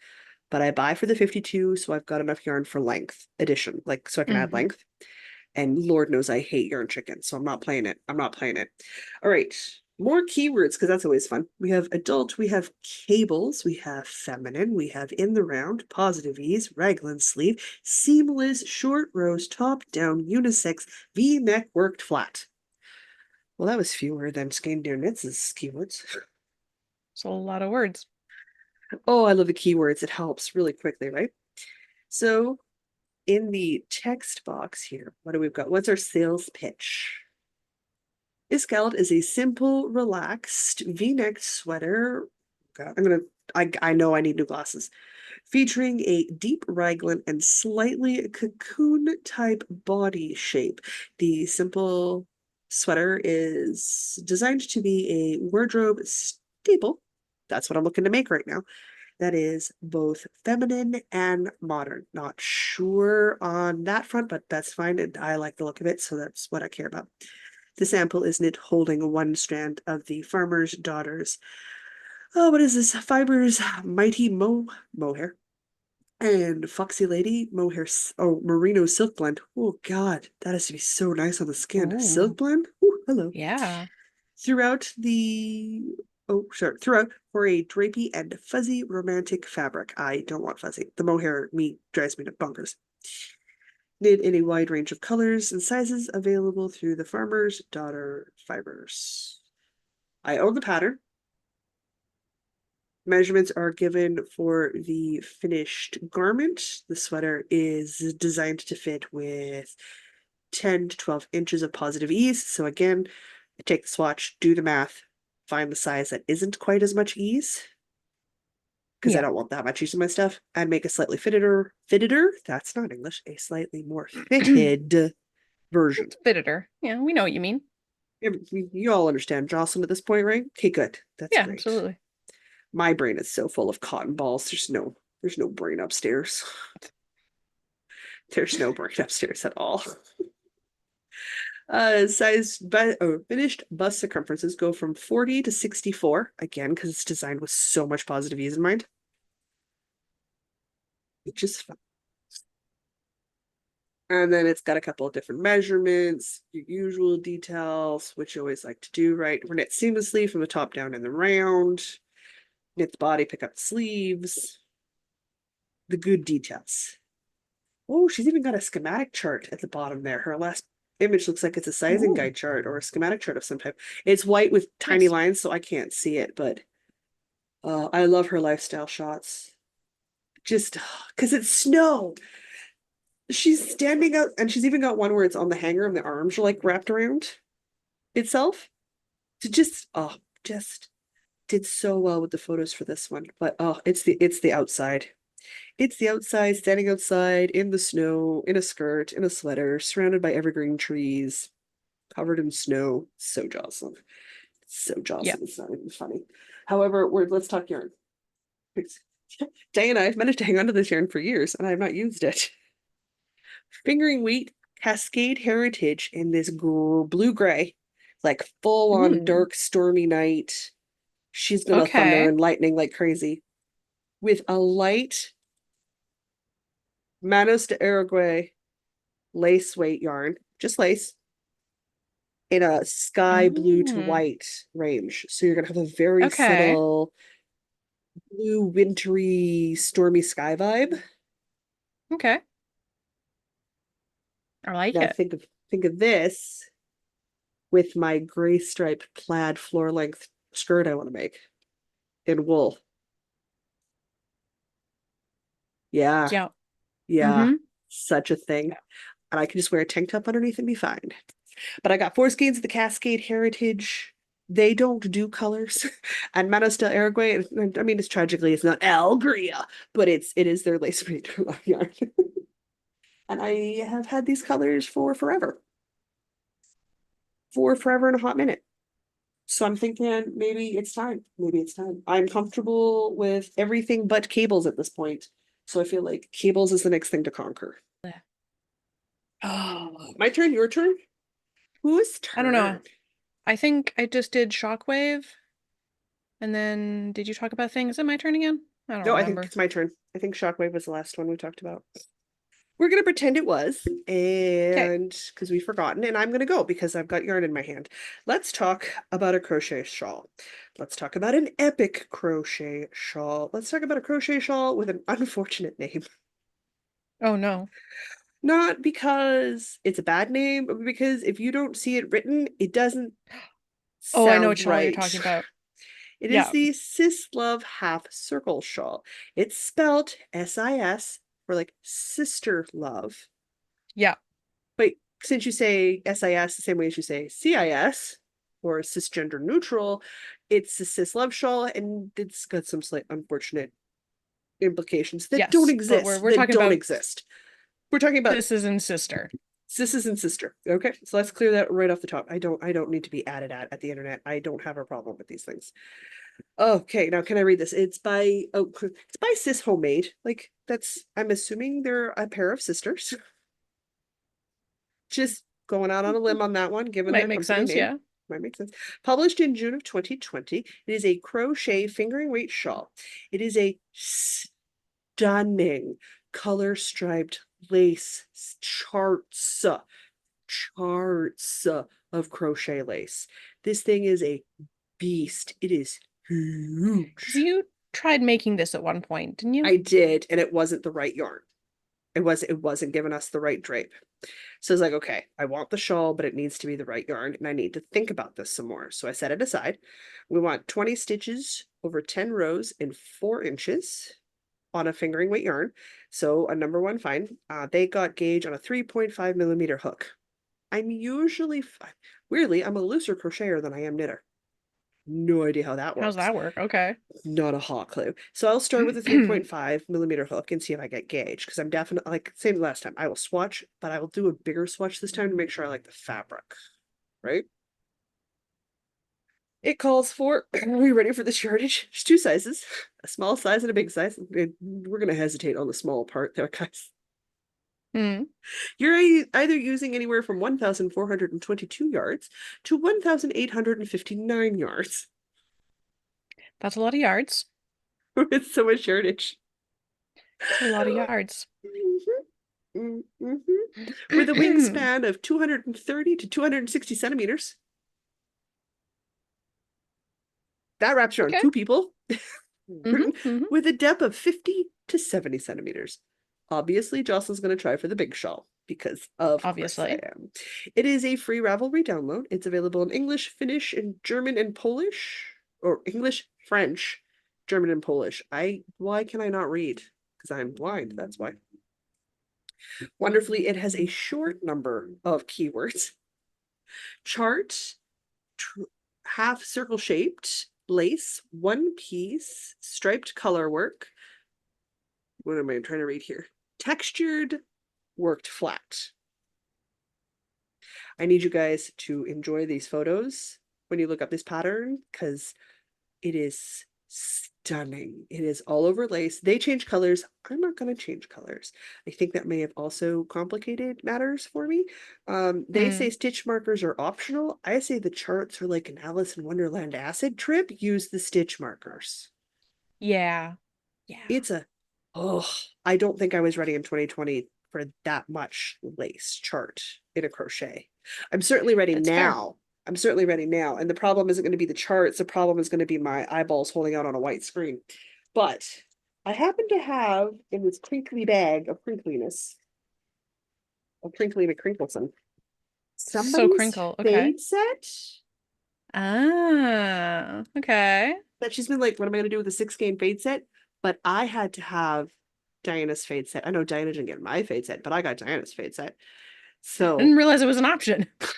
Speaker 2: but I buy for the 52, so I've got enough yarn for length addition, like so I can add
Speaker 1: Mm-hmm.
Speaker 2: length. And Lord knows I hate yarn chicken, so I'm not playing it. I'm not playing it. All right. More keywords because that's always fun. We have adult, we have cables, we have feminine, we have in the round, positive ease, raglan sleeve, seamless, short rows, top down, unisex, V-neck worked flat. Well, that was fewer than Skein Knits' keywords.
Speaker 1: It's a lot of words.
Speaker 2: Oh, I love the keywords. It helps really quickly, right? So in the text box here, what do we've got? What's our sales pitch? Iskald is a simple, relaxed V-neck sweater. God, I know I need new glasses. Featuring a deep raglan and slightly cocoon type body shape. The simple sweater is designed to be a wardrobe staple. That's what I'm looking to make right now. That is both feminine and modern. Not sure on that front, but that's fine. And I like the look of it, so that's what I care about. The sample is knit holding one strand of the farmer's daughter's, oh, what is this? Fibers Mighty Mohair and Foxy Lady Mohair, oh, Merino Silk Blend. Oh, God, that has to be so nice on the skin.
Speaker 1: Oh,
Speaker 2: Silk Blend? Ooh, hello.
Speaker 1: yeah.
Speaker 2: Throughout the, oh, sorry, throughout for a drapey and fuzzy romantic fabric. I don't want fuzzy. The mohair drives me to bonkers. Knit in a wide range of colors and sizes available through the Farmer's Daughter Fibers. I own the pattern. Measurements are given for the finished garment. The sweater is designed to fit with 10 to 12 inches of positive ease. So again, I take the swatch, do the math, find the size that isn't quite as much ease because I
Speaker 1: Yeah.
Speaker 2: don't want that much use of my stuff, and make a slightly that's not English, a slightly more fitted version.
Speaker 1: It's fitted her. Yeah, we know what you mean.
Speaker 2: You all understand Jocelyn at this point, right? Okay, good. That's
Speaker 1: Yeah,
Speaker 2: great.
Speaker 1: absolutely.
Speaker 2: My brain is so full of cotton balls. There's no brain upstairs. There's no brain upstairs at all. Finished bust circumferences go from 40 to 64, again, because it's designed with so much positive ease in mind, which is fun. And then it's got a couple of different measurements, your usual details, which you always like to do, right? We're knit seamlessly from the top down in the round. Knit the body, pick up the sleeves. The good details. Oh, she's even got a schematic chart at the bottom there. Her last image looks like it's a sizing
Speaker 1: Ooh,
Speaker 2: guide chart or a schematic chart of some type. It's white with tiny
Speaker 1: nice.
Speaker 2: lines, so I can't see it, but I love her lifestyle shots. Just because it's snow. She's standing out, and she's even got one where it's on the hanger and the arms are like wrapped around itself. To just did so well with the photos for this one. But it's the outside. It's the outside, standing outside in the snow, in a skirt, in a sweater, surrounded by evergreen trees, covered in snow. So Jocelyn. So
Speaker 1: Yeah.
Speaker 2: Jocelyn. It's not even funny. However, let's talk yarn. Day and I have managed to hang on to this yarn for years, and I have not used it. Fingering wheat Cascade Heritage in this blue-gray, like full-on
Speaker 1: Ooh,
Speaker 2: dark, stormy night. She's gonna thunder
Speaker 1: okay.
Speaker 2: and lightning like crazy. With a light Manos de Uruguay lace weight yarn, just lace, in a sky blue to
Speaker 1: Mm,
Speaker 2: white range. So you're gonna have a very
Speaker 1: okay.
Speaker 2: subtle blue, wintry, stormy sky vibe.
Speaker 1: Okay. I like
Speaker 2: Now
Speaker 1: it.
Speaker 2: think of this with my gray stripe plaid floor length skirt I want to make in wool. Yeah,
Speaker 1: Yeah.
Speaker 2: yeah,
Speaker 1: Mm-hmm.
Speaker 2: such a thing. and I can just wear a tank top underneath and be fine. But I got four skeins of the Cascade Heritage. They don't do colors. And Manos del Uruguay, I mean, it's tragically, it's not Algria, but it is their lace yarn. And I have had these colors for forever. For forever and a hot minute. So I'm thinking maybe it's time. Maybe it's time. I'm comfortable with everything but cables at this point. So I feel like cables is the next thing to conquer. Oh, my turn, your turn? Whose
Speaker 1: I don't know.
Speaker 2: turn?
Speaker 1: I think I just did Shockwave. And then did you talk about things? Is it my turn again? I don't
Speaker 2: No, I think
Speaker 1: remember.
Speaker 2: it's my turn. I think Shockwave was the last one we talked about. We're gonna pretend it was,
Speaker 1: Okay.
Speaker 2: and because we've forgotten, and I'm gonna go because I've got yarn in my hand. Let's talk about a crochet shawl. Let's talk about an epic crochet shawl. Let's talk about a crochet shawl with an unfortunate name.
Speaker 1: Oh no.
Speaker 2: Not because it's a bad name, but because if you don't see it written, it doesn't
Speaker 1: Oh, I know
Speaker 2: sound
Speaker 1: what shawl you're
Speaker 2: right.
Speaker 1: talking about.
Speaker 2: It is
Speaker 1: Yeah.
Speaker 2: the SisLove half circle shawl. It's spelled S-I-S for like sister love.
Speaker 1: Yeah.
Speaker 2: But since you say SIS the same way as you say CIS or cisgender neutral, it's a cis love shawl, and it's got some slight unfortunate implications that don't
Speaker 1: Yes. But
Speaker 2: exist.
Speaker 1: we're talking about
Speaker 2: We're talking about
Speaker 1: sisters and sister.
Speaker 2: sisters and sister. Okay, so let's clear that right off the top. I don't need to be added at the internet. I don't have a problem with these things. Okay, now can I read this? It's by it's by Sis Homemade. Like that's I'm assuming they're a pair of sisters. Just going out on a limb on that one, given
Speaker 1: Might
Speaker 2: their
Speaker 1: make
Speaker 2: company
Speaker 1: sense,
Speaker 2: name.
Speaker 1: yeah.
Speaker 2: Might make sense. Published in June of 2020. It is a crochet fingering weight shawl. It is a stunning color striped lace charts of crochet lace. This thing is a beast. It is
Speaker 1: Because
Speaker 2: huge.
Speaker 1: you tried making this at one point, didn't you?
Speaker 2: I did, and it wasn't the right yarn. It wasn't giving us the right drape. So I was like, okay, I want the shawl, but it needs to be the right yarn, and I need to think about this some more. So I set it aside. We want 20 stitches over 10 rows in 4 inches on a fingering weight yarn. So a number one find. They got gauge on a 3.5 millimeter hook. I'm usually, weirdly, I'm a looser crocheter than I am knitter. No idea how that
Speaker 1: How's
Speaker 2: works.
Speaker 1: that work? Okay.
Speaker 2: Not a hot clue. So I'll start with a 3.5 millimeter hook and see if I get gauge, because I'm definitely like same last time. I will swatch, but I will do a bigger swatch this time to make sure I like the fabric, right? It calls for, are we ready for this yardage? There's 2 sizes, a small size and a big size. We're gonna hesitate on the small part there, guys.
Speaker 1: Hmm.
Speaker 2: You're either using anywhere from 1,422 yards to 1,859 yards.
Speaker 1: That's a lot of yards.
Speaker 2: With so much yardage.
Speaker 1: It's a lot of yards.
Speaker 2: With a wingspan of 230 to 260 centimeters. That wraps around
Speaker 1: Okay.
Speaker 2: 2 people.
Speaker 1: Hmm.
Speaker 2: With a depth of 50 to 70 centimeters. Obviously, Jocelyn's going to try for the big shawl because, of course, I
Speaker 1: Obviously.
Speaker 2: am. It is a free Ravelry download. It's available in English, Finnish, and German and Polish, or English, French, German, and Polish. Why can I not read? Because I'm blind. That's why. Wonderfully, it has a short number of keywords. Chart, half circle shaped, lace, one piece, striped color work. What am I trying to read here? Textured, worked flat. I need you guys to enjoy these photos when you look up this pattern, because it is stunning. It is all over lace. They change colors. I'm not going to change colors. I think that may have also complicated matters for me. They say
Speaker 1: Mm.
Speaker 2: stitch markers are optional. I say the charts are like an Alice in Wonderland acid trip. Use the stitch markers.
Speaker 1: Yeah. Yeah.
Speaker 2: It's a, oh, I don't think I was ready in 2020 for that much lace chart in a crochet. I'm certainly ready
Speaker 1: That's fair.
Speaker 2: now. I'm certainly ready now. And the problem isn't going to be the charts. The problem is going to be my eyeballs holding out on a white screen. But I happen to have in this crinkly bag of crinkliness, of crinkly McCrinkleson,
Speaker 1: So
Speaker 2: somebody's
Speaker 1: crinkle. Okay.
Speaker 2: fade set
Speaker 1: Ah, okay.
Speaker 2: that she's been like, what am I going to do with a 6 game fade set? But I had to have Diana's fade set. I know Diana didn't get my fade set, but I got Diana's fade set.
Speaker 1: I
Speaker 2: So,
Speaker 1: didn't realize it was an option.
Speaker 2: of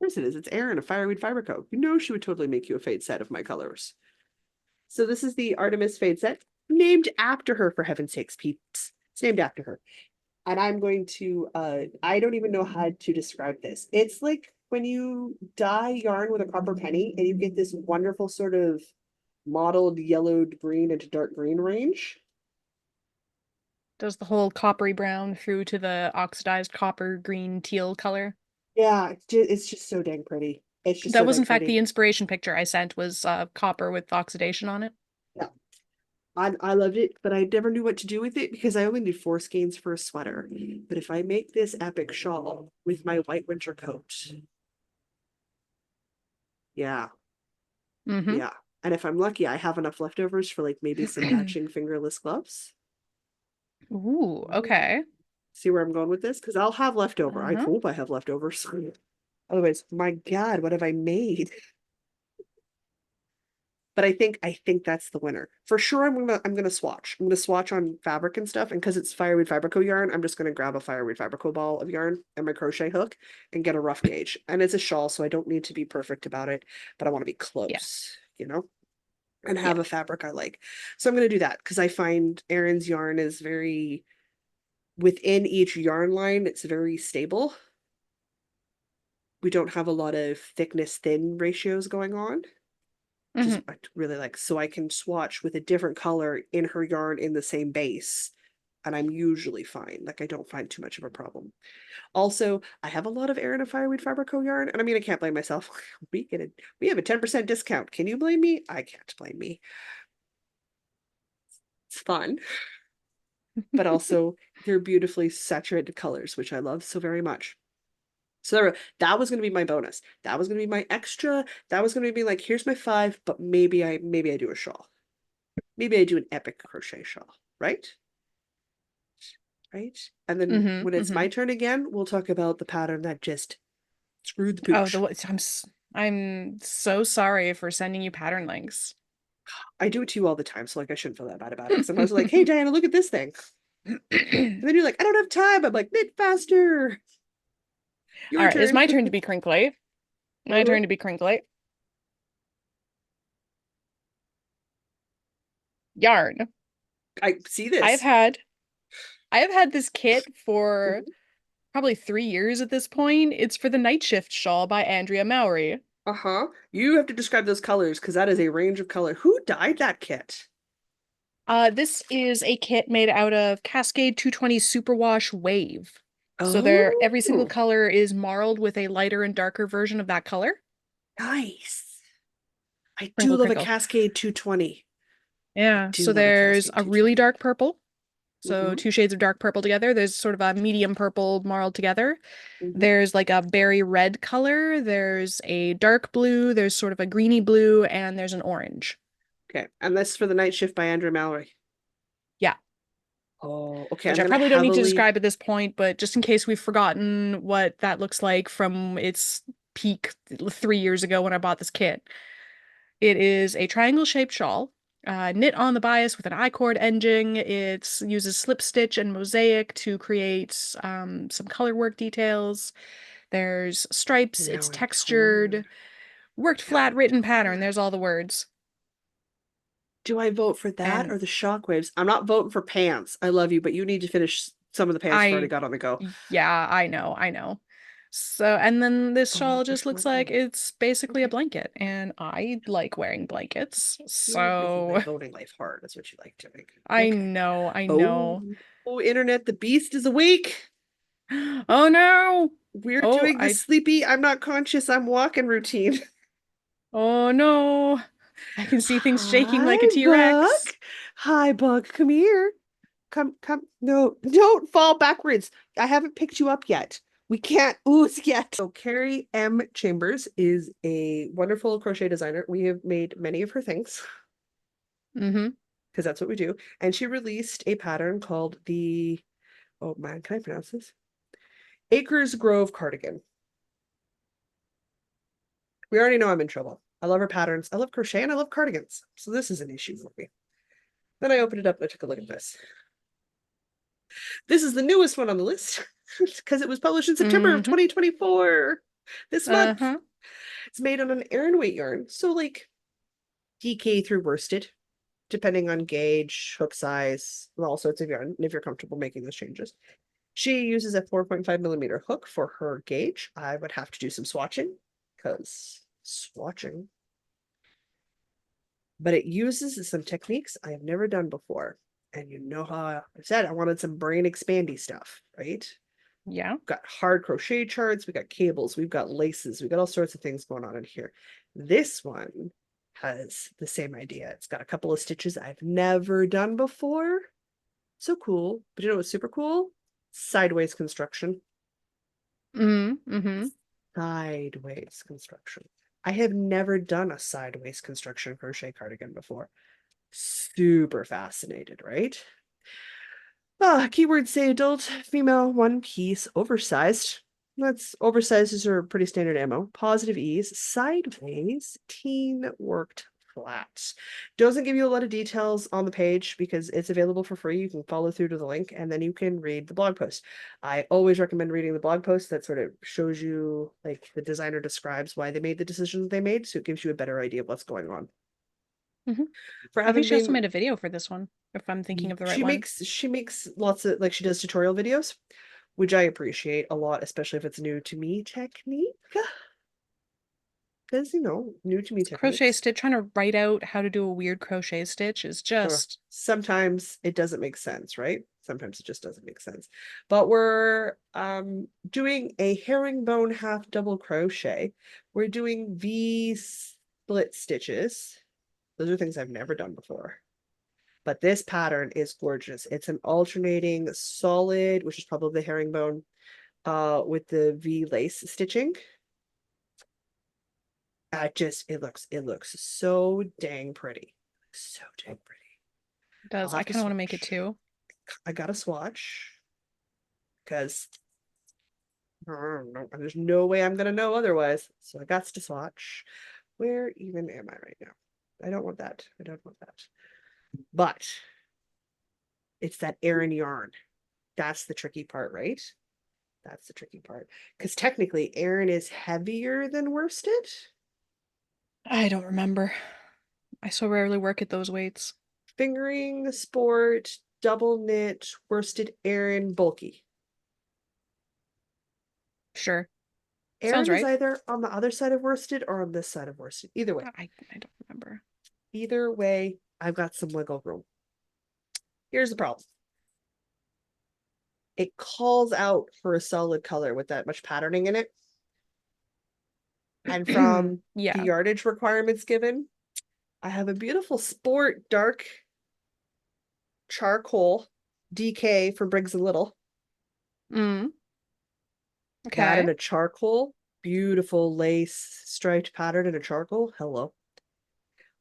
Speaker 2: course it is. It's Erin, a Fireweed Fiber Co. You know she would totally make you a fade set of my colors. So this is the Artemis Fade set, named after her, for heaven's sakes, peeps. It's named after her. And I'm going to, I don't even know how to describe this. It's like when you dye yarn with a copper penny and you get this wonderful sort of mottled yellowed green into dark green range.
Speaker 1: Does the whole coppery brown through to the oxidized copper green teal color.
Speaker 2: Yeah, it's just so dang pretty. It's just
Speaker 1: That
Speaker 2: so
Speaker 1: was
Speaker 2: dang
Speaker 1: in fact the
Speaker 2: pretty.
Speaker 1: inspiration picture I sent was copper with oxidation on it.
Speaker 2: Yeah. I loved it, but I never knew what to do with it because I only need 4 skeins for a sweater. But if I make this epic shawl with my white winter coat, yeah,
Speaker 1: Mm-hmm.
Speaker 2: yeah. And if I'm lucky, I have enough leftovers for like maybe some matching fingerless gloves.
Speaker 1: Ooh, okay.
Speaker 2: See where I'm going with this? Because I'll have leftover. I
Speaker 1: Uh-huh.
Speaker 2: hope I have leftovers. Otherwise, my God, what have I made? But I think that's the winner. For sure I'm gonna swatch. I'm gonna swatch on fabric and stuff. And because it's Fireweed Fiberco yarn, I'm just gonna grab a Fireweed Fiberco ball of yarn and my crochet hook and get a rough gauge. And it's a shawl, so I don't need to be perfect about it, but I want to be
Speaker 1: Yeah.
Speaker 2: close, and
Speaker 1: Yeah.
Speaker 2: have a fabric I like. So I'm gonna do that because I find Erin's yarn is very within each yarn line, it's very stable. We don't have a lot of thickness thin ratios going on. Which is
Speaker 1: Mm-hmm.
Speaker 2: I really like. So I can swatch with a different color in her yarn in the same base, and I'm usually fine. Like I don't find too much of a problem. Also, I have a lot of Erin and Fireweed Fiber Co yarn, and I mean I can't blame myself. We have a 10% discount. Can you blame me? I can't blame me. It's fun, but also they're beautifully saturated colors, which I love so very much. So that was going to be my bonus. That was going to be my extra. That was going to be like, here's my 5, but maybe I do a shawl. Maybe I do an epic crochet shawl, right? Right? And then when
Speaker 1: Mm-hmm.
Speaker 2: it's
Speaker 1: Mm-hmm.
Speaker 2: my turn again, we'll talk about the pattern that just screwed the
Speaker 1: Oh,
Speaker 2: pooch.
Speaker 1: I'm so sorry for sending you pattern links.
Speaker 2: I do it to you all the time, so like I shouldn't feel that bad about it. Because sometimes I'm like, hey Diana, look at this thing. And then you're like, I don't have time. I'm like, knit faster.
Speaker 1: All
Speaker 2: Your
Speaker 1: right, it's
Speaker 2: turn.
Speaker 1: my turn to be crinkly. My
Speaker 2: Uh-huh.
Speaker 1: turn to be crinkly. Yarn.
Speaker 2: I see
Speaker 1: I've
Speaker 2: this.
Speaker 1: had I have had this kit for
Speaker 2: Mhm.
Speaker 1: probably 3 years at this point. It's for the Nightshift shawl by Andrea Mowry.
Speaker 2: Uh-huh. You have to describe those colors because that is a range of color. Who dyed that kit?
Speaker 1: This is a kit made out of Cascade 220 Superwash Wave. So every single
Speaker 2: Oh,
Speaker 1: color is marled with a lighter and darker version of that color.
Speaker 2: nice. I do
Speaker 1: Crinkle,
Speaker 2: love a
Speaker 1: crinkle.
Speaker 2: Cascade 220. I
Speaker 1: Yeah,
Speaker 2: do
Speaker 1: so
Speaker 2: love a
Speaker 1: there's
Speaker 2: Cascade
Speaker 1: a really
Speaker 2: 220.
Speaker 1: dark purple. So
Speaker 2: Mm-hmm.
Speaker 1: two shades of dark purple together. There's sort of a medium purple marled together.
Speaker 2: Mm-hmm.
Speaker 1: There's like a berry red color. There's a dark blue. There's sort of a greeny blue, and there's an orange.
Speaker 2: Okay. And this is for the Night Shift by Andrew Mallory.
Speaker 1: Yeah,
Speaker 2: Oh, okay.
Speaker 1: which
Speaker 2: I'm
Speaker 1: I
Speaker 2: gonna
Speaker 1: probably don't need to
Speaker 2: heavily.
Speaker 1: describe at this point, but just in case we've forgotten what that looks like from its peak 3 years ago when I bought this kit. It is a triangle shaped shawl, knit on the bias with an I-cord edging. It uses slip stitch and mosaic to create some color work details. There's stripes,
Speaker 2: Now
Speaker 1: it's
Speaker 2: I'm torn.
Speaker 1: textured, worked
Speaker 2: Now
Speaker 1: flat
Speaker 2: I'm
Speaker 1: written pattern.
Speaker 2: torn.
Speaker 1: There's all the words.
Speaker 2: Do I vote for that
Speaker 1: And
Speaker 2: or the Shockwaves? I'm not voting for pants. I love you, but you need to finish some of the pants you've already
Speaker 1: I,
Speaker 2: got on the go.
Speaker 1: yeah, I know. So, and then this
Speaker 2: Oh,
Speaker 1: shawl just
Speaker 2: there's
Speaker 1: looks
Speaker 2: one
Speaker 1: like
Speaker 2: more.
Speaker 1: it's basically a
Speaker 2: Okay.
Speaker 1: blanket, and I like wearing blankets.
Speaker 2: You're making my
Speaker 1: So,
Speaker 2: voting life hard. That's what you like doing.
Speaker 1: I
Speaker 2: Okay.
Speaker 1: know, I
Speaker 2: Oh,
Speaker 1: know.
Speaker 2: oh, internet, the beast is awake.
Speaker 1: Oh no!
Speaker 2: We're
Speaker 1: Oh,
Speaker 2: doing the sleepy, I'm not conscious, I'm walking routine.
Speaker 1: oh no. I can see things shaking
Speaker 2: Hi,
Speaker 1: like a
Speaker 2: Bug.
Speaker 1: T-Rex.
Speaker 2: Hi, Bug. Come here. Come. No, don't fall backwards. I haven't picked you up yet. We can't ooze yet. So Carrie M. Chambers is a wonderful crochet designer. We have made many of her things
Speaker 1: Mm-hmm.
Speaker 2: because that's what we do. And she released a pattern called the, oh man, can I pronounce this? Acres Grove Cardigan. We already know I'm in trouble. I love her patterns. I love crochet and I love cardigans. So this is an issue for me. Then I opened it up and I took a look at this. This is the newest one on the list. because it was published in September of
Speaker 1: Mm-hmm.
Speaker 2: 2024. This month.
Speaker 1: Uh-huh.
Speaker 2: It's made on an Aran weight yarn. So like DK through worsted, depending on gauge, hook size, and all sorts of yarn, if you're comfortable making those changes. She uses a 4.5 millimeter hook for her gauge. I would have to do some swatching because swatching. But it uses some techniques I have never done before. And you know how I said I wanted some brain expandy stuff, right?
Speaker 1: Yeah.
Speaker 2: We've got hard crochet charts, we got cables, we've got laces, we've got all sorts of things going on in here. This one has the same idea. It's got a couple of stitches I've never done before. So cool. But you know what's super cool? Sideways construction.
Speaker 1: Mm-hmm.
Speaker 2: Sideways construction. I have never done a sideways construction crochet cardigan before. Super fascinated, right? Keywords say adult, female, one piece, oversized. That's oversizes are pretty standard ammo. Positive ease, sideways, teen worked flat. Doesn't give you a lot of details on the page because it's available for free. You can follow through to the link and then you can read the blog post. I always recommend reading the blog post that sort of shows you, like, the designer describes why they made the decisions they made, so it gives you a better idea of what's going on.
Speaker 1: Mm-hmm.
Speaker 2: For
Speaker 1: I think
Speaker 2: having
Speaker 1: she also
Speaker 2: been
Speaker 1: made a video for this one, if I'm thinking of the right one.
Speaker 2: she makes lots of, like, she does tutorial videos, which I appreciate a lot, especially if it's new to me technique. Because, new to me
Speaker 1: Crochet
Speaker 2: techniques.
Speaker 1: stitch, trying to write out how to do a weird crochet stitch is just
Speaker 2: Sometimes it doesn't make sense, right? Sometimes it just doesn't make sense. But we're doing a herringbone half double crochet. We're doing V split stitches. Those are things I've never done before. But this pattern is gorgeous. It's an alternating solid, which is probably the herringbone, with the V lace stitching. It looks so dang pretty. So dang pretty.
Speaker 1: it
Speaker 2: I'll
Speaker 1: does. I
Speaker 2: have to
Speaker 1: kind of want to make it
Speaker 2: swatch.
Speaker 1: too.
Speaker 2: I gotta swatch because there's no way I'm gonna know otherwise. So I got to swatch. Where even am I right now? I don't want that. I don't want that. But it's that Aran yarn. That's the tricky part, right? That's the tricky part. Because technically, Aran is heavier than worsted.
Speaker 1: I don't remember. I so rarely work at those weights.
Speaker 2: Fingering, sport, double knit, worsted Aran, bulky.
Speaker 1: Sure. Sounds
Speaker 2: Aran is
Speaker 1: right.
Speaker 2: either on the other side of worsted or on this side of worsted. Either way.
Speaker 1: I don't remember.
Speaker 2: Either way, I've got some wiggle room. Here's the problem. It calls out for a solid color with that much patterning in it. And from the
Speaker 1: Yeah.
Speaker 2: yardage requirements given, I have a beautiful sport dark charcoal DK from Briggs and Little.
Speaker 1: Mm.
Speaker 2: That
Speaker 1: Okay.
Speaker 2: and a charcoal, beautiful lace striped pattern in a charcoal. Hello.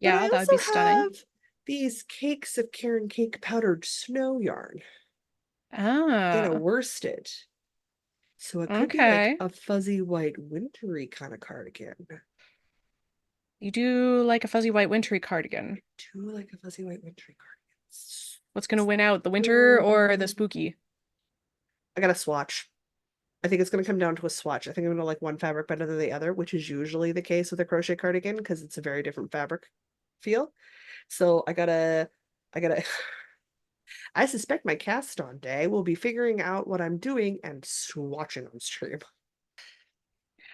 Speaker 2: But I
Speaker 1: Yeah, that would
Speaker 2: also
Speaker 1: be stunning.
Speaker 2: have these cakes of Karen Cake powdered snow yarn in a
Speaker 1: Ah,
Speaker 2: worsted. So it could be like
Speaker 1: okay.
Speaker 2: a fuzzy white wintry kind of cardigan.
Speaker 1: You do like a fuzzy white wintry cardigan.
Speaker 2: Do like a fuzzy white wintry cardigan.
Speaker 1: What's gonna win out, the winter
Speaker 2: So
Speaker 1: or the spooky?
Speaker 2: I got a swatch. I think it's going to come down to a swatch. I think I'm going to like one fabric better than the other, which is usually the case with a crochet cardigan because it's a very different fabric feel. So I gotta, I suspect my cast on day will be figuring out what I'm doing and swatching on stream.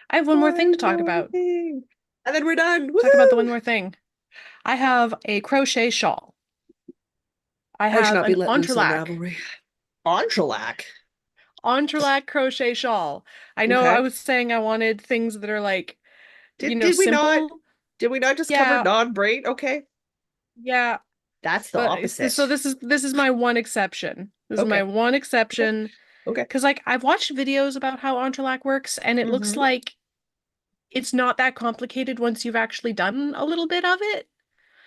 Speaker 1: I have one more thing to
Speaker 2: One
Speaker 1: talk
Speaker 2: more
Speaker 1: about.
Speaker 2: thing. And then we're done.
Speaker 1: Talk about the one
Speaker 2: Woohoo!
Speaker 1: more thing. I have a crochet shawl. I
Speaker 2: I should
Speaker 1: have
Speaker 2: not be
Speaker 1: an
Speaker 2: let loose on
Speaker 1: entrelac.
Speaker 2: Ravelry. Entrelac.
Speaker 1: Entrelac crochet shawl. I know I
Speaker 2: Okay.
Speaker 1: was saying I wanted things that are like,
Speaker 2: Did we not
Speaker 1: simple.
Speaker 2: did we not just cover
Speaker 1: Yeah,
Speaker 2: non-braid? Okay.
Speaker 1: yeah.
Speaker 2: That's the
Speaker 1: But
Speaker 2: opposite.
Speaker 1: so this is my one exception. This is my
Speaker 2: Okay.
Speaker 1: one
Speaker 2: Okay.
Speaker 1: exception
Speaker 2: Okay.
Speaker 1: because like I've watched videos about how entrelac works and it looks
Speaker 2: Mm-hmm.
Speaker 1: like it's not that complicated once you've actually done a little bit of it.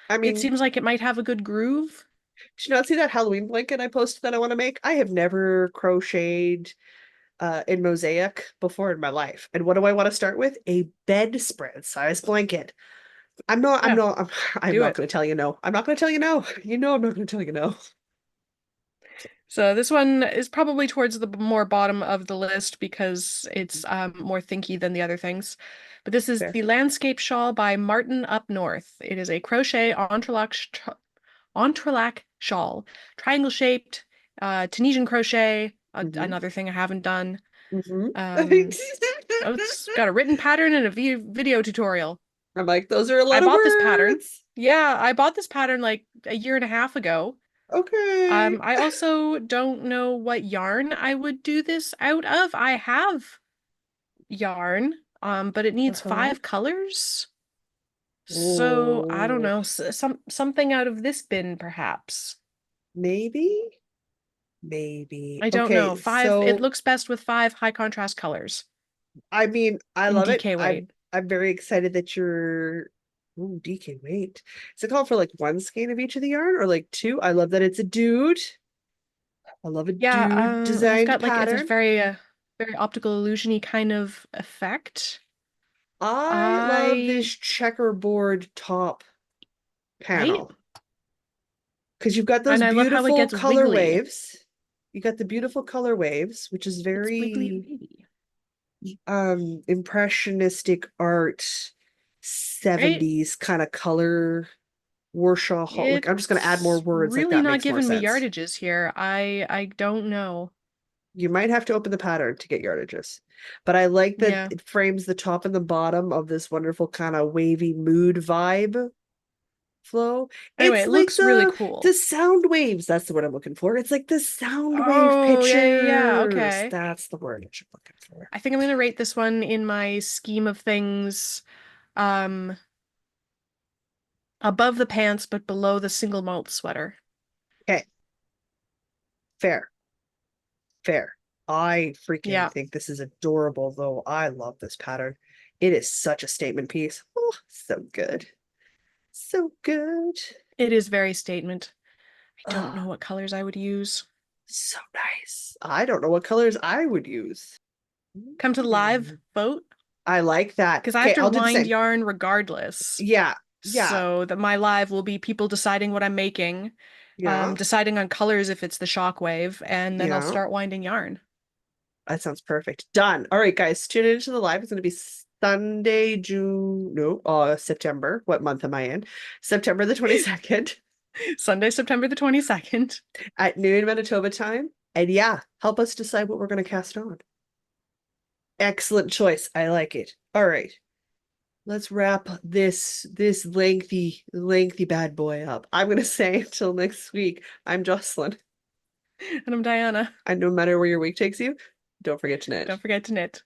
Speaker 2: I
Speaker 1: It
Speaker 2: mean,
Speaker 1: seems like it might have a good groove.
Speaker 2: did you not see that Halloween blanket I posted that I want to make? I have never crocheted in mosaic before in my life. And what do I want to start with? A bedspread size blanket. I'm not, I'm
Speaker 1: Yeah,
Speaker 2: not, I'm, I'm
Speaker 1: do
Speaker 2: not
Speaker 1: it.
Speaker 2: going to tell you no. I'm not going to tell you no. You know, I'm not going to tell you no.
Speaker 1: So this one is probably towards the more bottom of the list because it's more thinky than the other things. But this is
Speaker 2: Fair.
Speaker 1: the Landscape Shawl by Martin Up North. It is a crochet entrelac shawl, triangle shaped, Tunisian crochet,
Speaker 2: Hmm.
Speaker 1: another thing I haven't done.
Speaker 2: Hmm.
Speaker 1: Um, oh, it's got a written pattern and a video tutorial.
Speaker 2: I'm like, those are a
Speaker 1: I
Speaker 2: lot of
Speaker 1: bought this pattern.
Speaker 2: words.
Speaker 1: Yeah, I bought this pattern like a year and a half ago.
Speaker 2: Okay.
Speaker 1: I also don't know what yarn I would do this out of. I have yarn, but it needs
Speaker 2: Uh-huh.
Speaker 1: 5 colors. So I don't
Speaker 2: Oh,
Speaker 1: know, something out of this bin, perhaps.
Speaker 2: maybe, maybe.
Speaker 1: I don't know.
Speaker 2: Okay,
Speaker 1: Five, it
Speaker 2: so
Speaker 1: looks best with 5 high contrast colors
Speaker 2: I mean, I
Speaker 1: in
Speaker 2: love it.
Speaker 1: DK weight.
Speaker 2: I'm very excited that you're. Ooh, DK, wait. Is it called for like one skein of each of the yarn or like two? I love that it's a dude. I love a
Speaker 1: Yeah,
Speaker 2: dude
Speaker 1: and it's
Speaker 2: designed
Speaker 1: got like it's a
Speaker 2: pattern.
Speaker 1: very optical illusion-y kind of effect.
Speaker 2: I love this
Speaker 1: I
Speaker 2: checkerboard top
Speaker 1: right,
Speaker 2: panel because you've got those
Speaker 1: and I love how it
Speaker 2: beautiful
Speaker 1: gets
Speaker 2: color
Speaker 1: wiggly.
Speaker 2: waves. You got the beautiful color waves, which is
Speaker 1: It's wiggly
Speaker 2: very
Speaker 1: wavy,
Speaker 2: impressionistic art,
Speaker 1: right?
Speaker 2: 70s kind of color Warsaw Hall. Like I'm just gonna add more
Speaker 1: It's
Speaker 2: words like
Speaker 1: really
Speaker 2: that
Speaker 1: not
Speaker 2: makes more
Speaker 1: giving me
Speaker 2: sense.
Speaker 1: yardages here. I don't know.
Speaker 2: You might have to open the pattern to get yardages. But I like that
Speaker 1: Yeah.
Speaker 2: it frames the top and the bottom of this wonderful kind of wavy mood vibe flow.
Speaker 1: Anyway,
Speaker 2: It's
Speaker 1: it
Speaker 2: like
Speaker 1: looks really
Speaker 2: the
Speaker 1: cool.
Speaker 2: sound waves. That's the word I'm looking for. It's like the sound wave
Speaker 1: Oh, yeah.
Speaker 2: pictures.
Speaker 1: Okay.
Speaker 2: That's the word I'm looking for.
Speaker 1: I think I'm gonna rate this one in my scheme of things, um, above the pants, but below the single malt sweater.
Speaker 2: Okay, fair, fair. I freaking
Speaker 1: Yeah,
Speaker 2: think this is adorable, though. I love this pattern. It is such a statement piece. Oh, so good. So good.
Speaker 1: it is very statement. I don't know
Speaker 2: Oh,
Speaker 1: what colors I would use.
Speaker 2: so nice. I don't know what colors I would use.
Speaker 1: Come to the live
Speaker 2: Mm.
Speaker 1: vote
Speaker 2: I like that.
Speaker 1: because I have
Speaker 2: Okay,
Speaker 1: to
Speaker 2: I'll do the
Speaker 1: wind
Speaker 2: same.
Speaker 1: yarn regardless.
Speaker 2: Yeah, yeah,
Speaker 1: So that my live will be people deciding what I'm making,
Speaker 2: yeah,
Speaker 1: deciding on colors if it's the shockwave, and then I'll
Speaker 2: yeah.
Speaker 1: start winding yarn.
Speaker 2: That sounds perfect. Done. All right, guys, tune into the live. It's going to be Sunday, June, no, September. What month am I in? September the 22nd
Speaker 1: Sunday, September the 22nd.
Speaker 2: at noon Manitoba time. And yeah, help us decide what we're going to cast on. Excellent choice. I like it. All right. Let's wrap this lengthy bad boy up. I'm gonna say until next week. I'm Jocelyn,
Speaker 1: And I'm Diana.
Speaker 2: and no matter where your week takes you, don't forget to knit.
Speaker 1: Don't forget to knit.